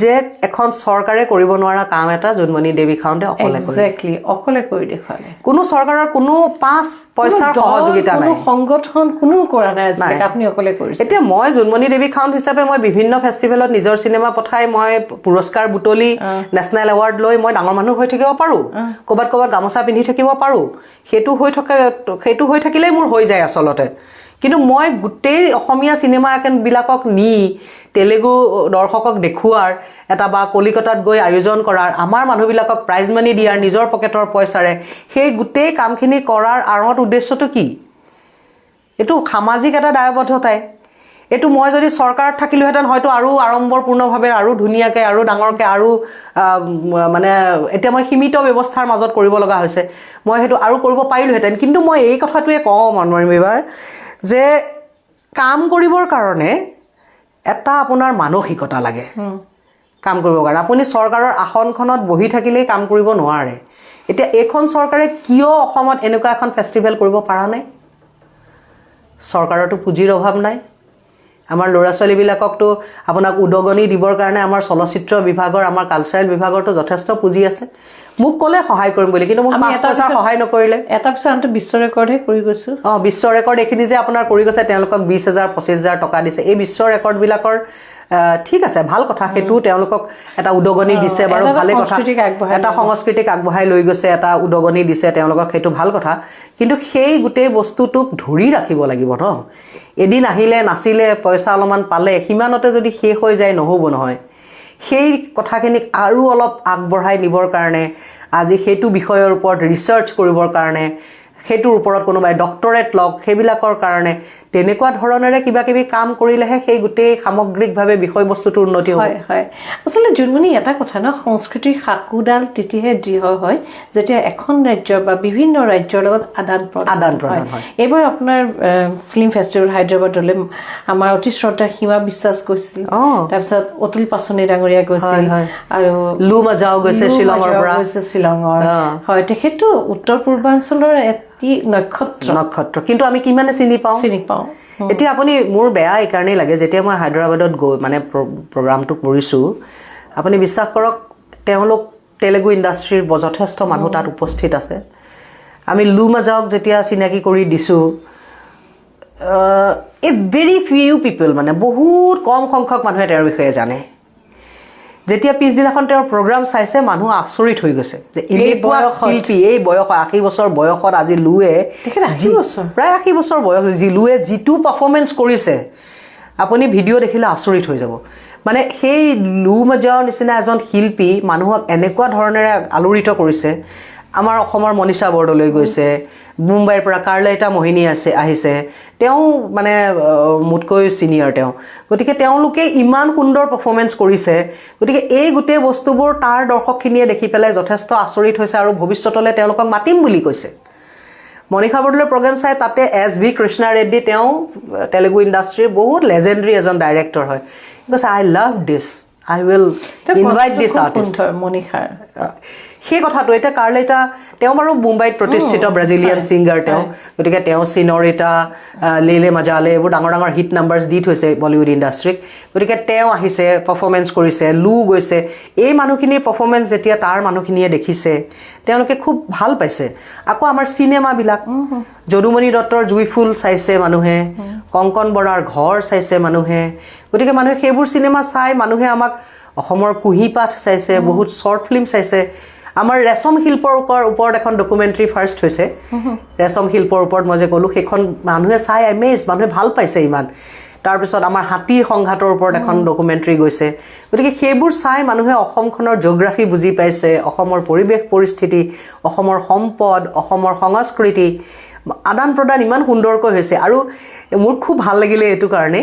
যে এখন চৰকাৰে কৰিব নোৱাৰা কাম এটা জোনমণি দেৱী খাউণ্ডে অকলে কৰিলে এক্সেক্টলি অকলে কৰি দেখুৱালে কোনো চৰকাৰৰ কোনো 5 পইচাৰ সহযোগিতা নাই কোনো সংগঠন কোনো কৰা নাই আজিলৈকে আপুনি অকলে কৰিছে এতিয়া মই জোনমণি দেৱী খাউণ্ড হিচাপে মই বিভিন্ন ফেষ্টিভেলত নিজৰ চিনেমা পঠাই মই পুৰস্কাৰ বুটলি নেশ্যনেল এৱাৰ্ড লৈ মই ডাঙৰ মানুহ হৈ থাকিব পাৰোঁ ক'ৰবাত গামোচা পিন্ধি থাকিব পাৰোঁ সেইটো হৈ থাকিলেই মোৰ হৈ যায় আচলতে কিন্তু মই গোটেই অসমীয়া চিনেমা বিলাকক নি তেলেগু দৰ্শকক দেখুৱাৰ এটা বা কলিকতাত গৈ আয়োজন কৰাৰ আমাৰ মানুহবিলাকক প্ৰাইজ মানি দিয়াৰ নিজৰ পকেটৰ পইচাৰে সেই গোটেই কামখিনি কৰাৰ আঁৰত উদ্দেশ্যটো কি এইটো সামাজিক এটা দায়বদ্ধতাই এইটো মই যদি চৰকাৰত থাকিলোহেঁতেন হয়তো আৰু আড়ম্বৰপূৰ্ণভাৱে আৰু ধুনীয়াকৈ আৰু ডাঙৰকৈ আৰু মানে এতিয়া মই সীমিত ব্যৱস্থাৰ মাজত কৰিব লগা হৈছে মই সেইটো আৰু কৰিব পাৰিলোহেঁতেন কিন্তু মই এই কথাটোৱে কওঁ মনমৰমী বাই যে কাম কৰিবৰ কাৰণে এটা আপোনাৰ মানসিকতা লাগে কাম কৰিবৰ কাৰণে আপুনি চৰকাৰৰ আসনখনত বহি থাকিলেই কাম কৰিব নোৱাৰে এতিয়া এইখন চৰকাৰে কিয় অসমত এনেকুৱা এখন ফেষ্টিভেল কৰিব পৰা নাই চৰকাৰতো পুঁজিৰ অভাৱ নাই আমাৰ ল'ৰা ছোৱালীবিলাককতো আপোনাক উদগনি দিবৰ কাৰণে আমাৰ চলচ্চিত্ৰ বিভাগৰ আমাৰ কালচাৰেল বিভাগৰতো যথেষ্ট পুঁজি আছে মোক ক'লে সহায় কৰিম বুলি কিন্তু মোক 5 পইচাৰ সহায় নকৰিলে এটা পিছত আনটো বিশ্ব ৰেকৰ্ডহে কৰি গৈছোঁ বিশ্ব ৰেকৰ্ড এইখিনি যে আপোনাৰ কৰি গৈছে তেওঁলোকক 20,000 25,000 টকা দিছে এই বিশ্ব ৰেকৰ্ডবিলাকৰ ঠিক আছে ভাল কথা সেইটো তেওঁলোকক এটা উদগনি দিছে বাৰু ভালে কথা এটা সংস্কৃতিক আগবঢ়াই লৈ গৈছে এটা উদগনি দিছে তেওঁলোকক সেইটো ভাল কথা কিন্তু সেই গোটেই বস্তুটোক ধৰি ৰাখিব লাগিব ন এদিন আহিলে নাছিলে পইচা অলপমান পালে সিমানতে যদি শেষ হৈ যায় নহ'ব নহয় সেই কথাখিনিক আৰু অলপ আগবঢ়াই নিবৰ কাৰণে আজি সেইটো বিষয়ৰ ওপৰত ৰিচাৰ্চ কৰিবৰ কাৰণে সেইটোৰ ওপৰত কোনোবাই ডক্টৰেট লওক সেইবিলাকৰ কাৰণে তেনেকুৱা ধৰণেৰে কিবা কিবি কাম কৰিলেহে সেই গোটেই সামগ্ৰিকভাৱে বিষয়বস্তুটোৰ উন্নতি হ'ব হয় হয় আচলতে জোনমণি এটা কথা ন সংস্কৃতিৰ সাকুডাল তেতিয়াহে দৃঢ় হয় যেতিয়া এখন ৰাজ্যৰ বা বিভিন্ন ৰাজ্যৰ লগত আদান প্ৰদান হয় এইবাৰ আপোনাৰ ফিল্ম ফেষ্টিভেল হায়দৰাবাদলৈ আমাৰ অতি শ্ৰদ্ধা সীমা বিশ্বাস গৈছিল তাৰপিছত অতুল পাচনি ডাঙৰীয়া গৈছিল আৰু লু মাজাও গৈছে শ্বিলঙৰ পৰা শ্বিলঙৰ হয় তেখেতটো উত্তৰ পূৰ্বাঞ্চলৰ নক্ষত্ৰ কিন্তু আমি কিমানে চিনি পাওঁ এতিয়া আপুনি মোৰ বেয়া এইকাৰণেই লাগে যেতিয়া মই হায়দৰাবাদত গৈ মানে প্ৰগ্ৰামটো কৰিছোঁ আপুনি বিশ্বাস কৰক তেওঁলোক তেলেগু ইণ্ডাষ্ট্ৰীৰ যথেষ্ট মানুহ তাত উপস্থিত আছে আমি লু মাজাওক যেতিয়া চিনাকি কৰি দিছোঁ এ ভেৰি ফিউ পিপল মানে বহুত কম সংখ্যক মানুহে তেওঁৰ বিষয়ে জানে যেতিয়া পিছদিনাখন তেওঁৰ প্ৰগ্ৰাম চাইছে মানুহ আচৰিত হৈ গৈছে যে এনেকুৱা শিল্পী এই বয়স 80 বছৰ বয়সত আজি লুৱে প্ৰায় 80 বছৰ বয়স যি লুৱে যিটো পাৰফৰ্মেঞ্চ কৰিছে আপুনি ভিডিঅ' দেখিলে আচৰিত হৈ যাব মানে সেই লু মাজাওৰ নিচিনা এজন শিল্পী মানুহক এনেকুৱা ধৰণেৰে আলোড়িত কৰিছে আমাৰ অসমৰ মনীষা বৰদলৈ গৈছে মুম্বাইৰ পৰা কাৰ্লাইটা মোহিনী আহিছে তেওঁ মানে মোতকৈ চিনিয়ৰ তেওঁ গতিকে তেওঁলোকে ইমান সুন্দৰ পাৰফৰ্মেঞ্চ কৰিছে গতিকে এই গোটেই বস্তুবোৰ তাৰ দৰ্শকখিনিয়ে দেখি পেলাই যথেষ্ট আচৰিত হৈছে আৰু ভৱিষ্যতলৈ তেওঁলোকক মাতিম বুলি কৈছে মনীষা বৰদলৈৰ প্ৰগ্ৰেম চাই তাতে SV কৃষ্ণা ৰেড্ডি তেওঁ তেলেগু ইণ্ডাষ্ট্ৰীৰ বহুত লেজেণ্ডৰী এজন ডাইৰেক্টৰ হয় কৈছে I love this I will invite this artist মনীষাৰ সেই কথাটো এতিয়া কাৰ্লাইটা তেওঁ বাৰু মুম্বাইত প্ৰতিষ্ঠিত ব্ৰাজিলিয়ান ছিংগাৰ তেওঁ গতিকে তেওঁ চিনৰিটা লেলে মাজালে এইবোৰ ডাঙৰ ডাঙৰ হিট নাম্বাৰ্ছ দি থৈছে বলিউড ইণ্ডাষ্ট্ৰীক গতিকে তেওঁ আহিছে পাৰফৰ্মেঞ্চ কৰিছে লু গৈছে এই মানুহখিনিৰ পাৰফৰ্মেঞ্চ যেতিয়া তাৰ মানুহখিনিয়ে দেখিছে তেওঁলোকে খুব ভাল পাইছে আকৌ আমাৰ চিনেমাবিলাক যদুমণি দত্তৰ জুইফুল চাইছে মানুহে কংকন বৰাৰ ঘৰ চাইছে মানুহে গতিকে মানুহে সেইবোৰ চিনেমা চাই মানুহে আমাক অসমৰ কুঁহিপাঠ চাইছে বহুত শ্বৰ্ট ফিল্ম চাইছে আমাৰ ৰেশম শিল্পৰ ওপৰত এখন ডকুমেণ্টাৰী ফাৰ্ষ্ট হৈছে ৰেশম শিল্পৰ ওপৰত মই যে ক'লোঁ সেইখন মানুহে চাই এমেজ মানুহে ভাল পাইছে ইমান তাৰপিছত আমাৰ হাতীৰ সংঘাতৰ ওপৰত এখন ডকুমেণ্টাৰী গৈছে গতিকে সেইবোৰ চাই মানুহে অসমখনৰ জিঅ'গ্ৰাফি বুজি পাইছে অসমৰ পৰিৱেশ পৰিস্থিতি অসমৰ সম্পদ অসমৰ সংস্কৃতি আদান প্ৰদান ইমান সুন্দৰকৈ হৈছে আৰু মোৰ খুব ভাল লাগিলে এইটো কাৰণে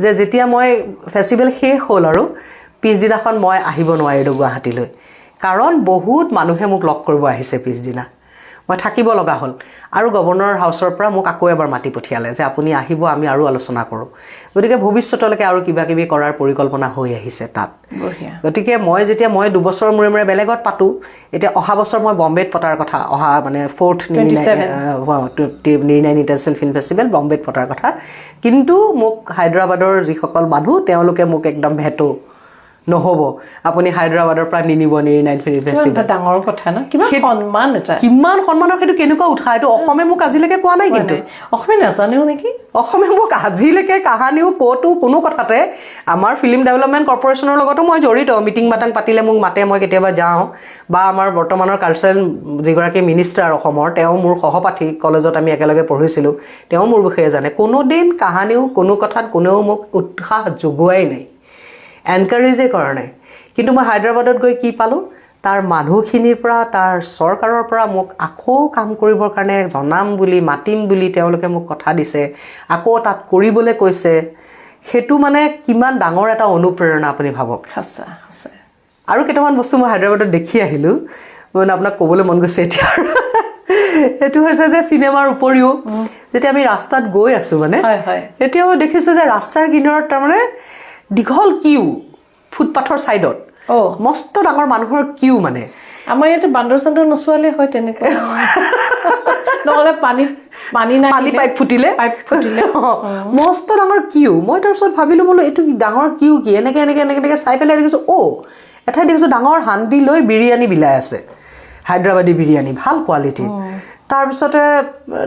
যে যেতিয়া মই ফেষ্টিভেল শেষ হ'ল আৰু পিছদিনাখন মই আহিব নোৱাৰিলোঁ গুৱাহাটীলৈ কাৰণ বহুত মানুহে মোক লগ কৰিব আহিছে পিছদিনা মই থাকিব লগা হ'ল আৰু গভৰ্ণৰ হাউচৰ পৰা মোক আকৌ এবাৰ মাতি পঠিয়ালে যে আপুনি আহিব আমি আৰু আলোচনা কৰোঁ গতিকে ভৱিষ্যতলৈকে আৰু কিবা কিবি কৰাৰ পৰিকল্পনা হৈ আহিছে তাত গতিকে মই 2 বছৰ মূৰে মূৰে বেলেগত পাতোঁ এতিয়া অহা বছৰ মই বম্বেত পতাৰ কথা অহা মানে 4th নিৰ্ণয় ইণ্টাৰনেশ্যনেল ফিল্ম ফেষ্টিভেল বম্বেত পতাৰ কথা কিন্তু মোক হায়দৰাবাদৰ যিসকল মানুহ তেওঁলোকে মোক একদম ভেটো নহ'ব আপুনি হায়দৰাবাদৰ পৰা নিনিব নিৰ্ণয় ফিল্ম ফেষ্টিভেল ডাঙৰ কথা ন কিমান সন্মানৰ সেইটো কেনেকুৱা উৎসাহ এইটো অসমে মোক আজিলৈকে কোৱা নাই কিন্তু অসমে নাজানেও নেকি অসমে মোক আজিলৈকে কাহানিও ক'তো কোনো কথাতে আমাৰ ফিল্ম ডেভেলপমেণ্ট কৰ্পৰেশ্যনৰ লগতো মই জড়িত মিটিং মাটাং পাতিলে মোক মাতে মই কেতিয়াবা যাওঁ বা আমাৰ বৰ্তমানৰ কালচাৰেল যিগৰাকী মিনিষ্টাৰ অসমৰ তেওঁ মোৰ সহপাঠী কলেজত আমি একেলগে পঢ়িছিলোঁ তেওঁ মোৰ বিষয়ে জানে কোনোদিন কাহানিও কোনো কথাত কোনেও মোক উৎসাহ যোগোৱাই নাই এনকাৰেজে কৰা নাই কিন্তু মই হায়দৰাবাদত গৈ কি পালোঁ তাৰ মানুহখিনিৰ পৰা তাৰ চৰকাৰৰ পৰা মোক আকৌ কাম কৰিবৰ কাৰণে জনাম বুলি মাতিম বুলি তেওঁলোকে মোক কথা দিছে আকৌ তাত কৰিবলৈ কৈছে সেইটো মানে কিমান ডাঙৰ এটা অনুপ্ৰেৰণা আপুনি ভাবক সঁচা সঁচা আৰু কেইটামান বস্তু মই হায়দৰাবাদত দেখি আহিলোঁ মানে আপোনাক ক'বলৈ মন গৈছে এতিয়া সেইটো হৈছে যে চিনেমাৰ উপৰিও যেতিয়া আমি ৰাস্তাত গৈ আছোঁ মানে এতিয়াও দেখিছোঁ যে ৰাস্তাৰ কিনাৰত তাৰমানে দীঘল কিউ ফুটপাথৰ ছাইডত মস্ত ডাঙৰ মানুহৰ কিউ মানে আমাৰ ইয়াতে বান্দৰ চান্দৰ নচোৱালে হয় তেনেকুৱা নহ'লে পানী পাইপ ফুটিলে মস্ত ডাঙৰ কিউ মই তাৰপিছত ভাবিলোঁ বোলো এইটো ডাঙৰ কিউ কি এনেকৈ চাই পেলাই দেখিছোঁ এঠাইত দেখিছোঁ ডাঙৰ হাণ্ডি লৈ বিৰিয়ানী বিলাই আছে হায়দৰাবাদী বিৰিয়ানী ভাল কোৱালিটি তাৰপিছতে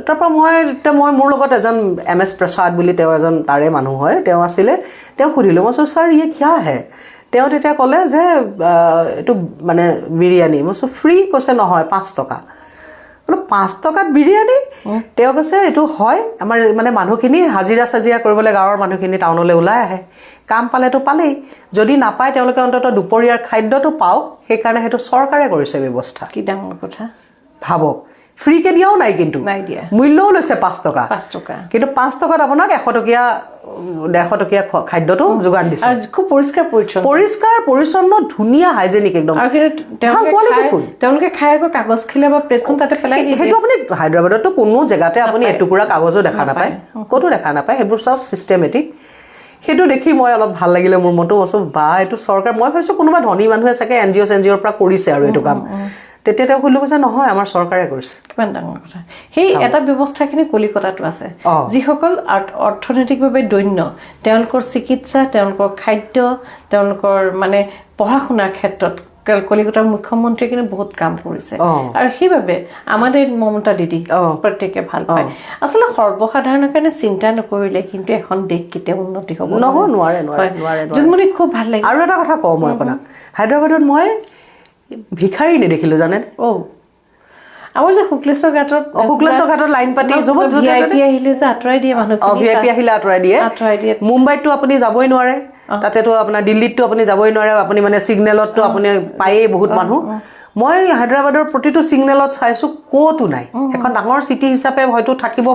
তাৰপৰা মই মোৰ লগত এজন MS প্ৰসাদ বুলি তেওঁ এজন তাৰে মানুহ হয় তেওঁ আছিলে তেওঁ সুধিলোঁ মই কৈছোঁ ছাৰ ইয়ে কিয়া হে তেওঁ তেতিয়া ক'লে যে এইটো মানে বিৰিয়ানী মই কৈছোঁ ফ্ৰী কৈছে নহয় 5 টকা বোলো 5 টকাত বিৰিয়ানী তেওঁ কৈছে এইটো হয় আমাৰ মানে মানুহখিনি হাজিৰা চাজিৰা কৰিবলৈ গাঁৱৰ মানুহখিনি টাউনলৈ ওলাই আহে কাম পালেতো পালেই যদি নাপায় তেওঁলোকে অন্ততঃ দুপৰীয়াৰ খাদ্যটো পাওক সেইকাৰণে সেইটো চৰকাৰে কৰিছে ব্যৱস্থা কি ডাঙৰ কথা ভাবক ফ্ৰীকে দিয়াও নাই কিন্তু মূল্যও লৈছে 5 টকা কিন্তু 5 টকাত আপোনাক 100 টকীয়া 150 টকীয়া খাদ্যটো যোগান দিছে খুব পৰিষ্কাৰ পৰিচ্ছন্ন ধুনীয়া হাইজেনিক একদম তেওঁলোকে খাই আকৌ কাগজ খিলা বা প্লেটখন তাতে পেলাই দিয়ে সেইটো আপুনি হায়দৰাবাদতো কোনো জেগাতে আপুনি এটুকুৰা কাগজো দেখা নাপায় ক'তো দেখা নাপায় সেইবোৰ চব চিষ্টেমেটিক সেইটো দেখি মই অলপ ভাল লাগিলে মোৰ মনটো কৈছোঁ বা এইটো চৰকাৰ মই ভাবিছোঁ কোনোবা ধনী মানুহে চাগে NGOৰ পৰা কৰিছে আৰু এইটো কাম তেতিয়া তেওঁ সুধিলোঁ কৈছে নহয় আমাৰ চৰকাৰে কৰিছে কিমান ডাঙৰ কথা সেই এটা ব্যৱস্থাখিনি কলিকতাতো আছে যিসকল অৰ্থনৈতিকভাৱে দৈন্য তেওঁলোকৰ চিকিৎসা তেওঁলোকৰ খাদ্য তেওঁলোকৰ মানে পঢ়া শুনাৰ ক্ষেত্ৰত কলিকতাৰ মুখ্যমন্ত্ৰীয়ে কিন্তু বহুত কাম কৰিছে আৰু সেইবাবে আমাদেৰ মমতা দিদি প্ৰত্যেকে ভাল পায় আচলতে সৰ্বসাধাৰণৰ কাৰণে চিন্তা নকৰিলে কিন্তু এখন দেশ কেতিয়াও উন্নতি হ'ব নোৱাৰে যোনমনি খুব ভাল লাগে আৰু এটা কথা কওঁ মই আপোনাক হায়দৰাবাদত মই ভিখাৰী নেদেখিলোঁ জানে আমাৰ যে শুক্লেশ্বৰ ঘাটত লাইন পাতি VIP আহিলে যে আঁতৰাই দিয়ে মানুহখিনি VIP আহিলে আঁতৰাই দিয়ে মুম্বাইততো আপুনি যাবই নোৱাৰে তাতেতো আপোনাৰ দিল্লীততো আপুনি যাবই নোৱাৰে আপুনি মানে ছিগনেলততো আপুনি পায়েই বহুত মানুহ মই হায়দৰাবাদৰ প্ৰতিটো ছিগনেলত চাইছোঁ ক'তো নাই এখন ডাঙৰ চিটি হিচাপে হয়তো থাকিব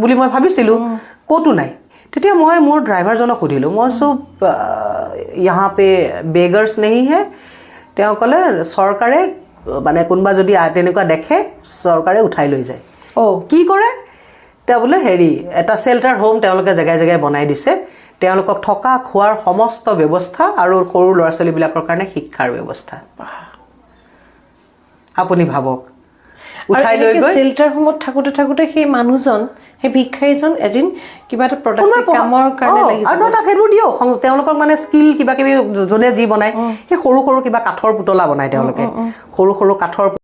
বুলি মই ভাবিছিলোঁ ক'তো নাই তেতিয়া মই মোৰ ড্ৰাইভাৰজনক সুধিলোঁ মই চব यहाँ पे বেগাৰ্ছ नहीं है তেওঁ ক'লে চৰকাৰে মানে কোনোবা যদি তেনেকুৱা দেখে চৰকাৰে উঠাই লৈ যায় কি কৰে তেওঁ বোলে এটা শেল্টাৰ হোম তেওঁলোকে জেগাই জেগাই বনাই দিছে তেওঁলোকক থকা খোৱাৰ সমস্ত ব্যৱস্থা আৰু সৰু ল'ৰা ছোৱালীবিলাকৰ কাৰণে শিক্ষাৰ ব্যৱস্থা আপুনি ভাবক উঠাই লৈ গৈ শেল্টাৰ হোমত থাকোঁতে সেই মানুহজন সেই ভিক্ষাৰীজন এদিন কিবা এটা প্ৰডাক্ট কামৰ কাৰণে লাগিছে আৰু তাত সেইবোৰ দিয়ক তেওঁলোকক মানে স্কিল কিবা কিবি যোনে যি বনায় সেই সৰু সৰু কিবা কাঠৰ পুতলা বনায় তেওঁলোকে সৰু সৰু কাঠৰ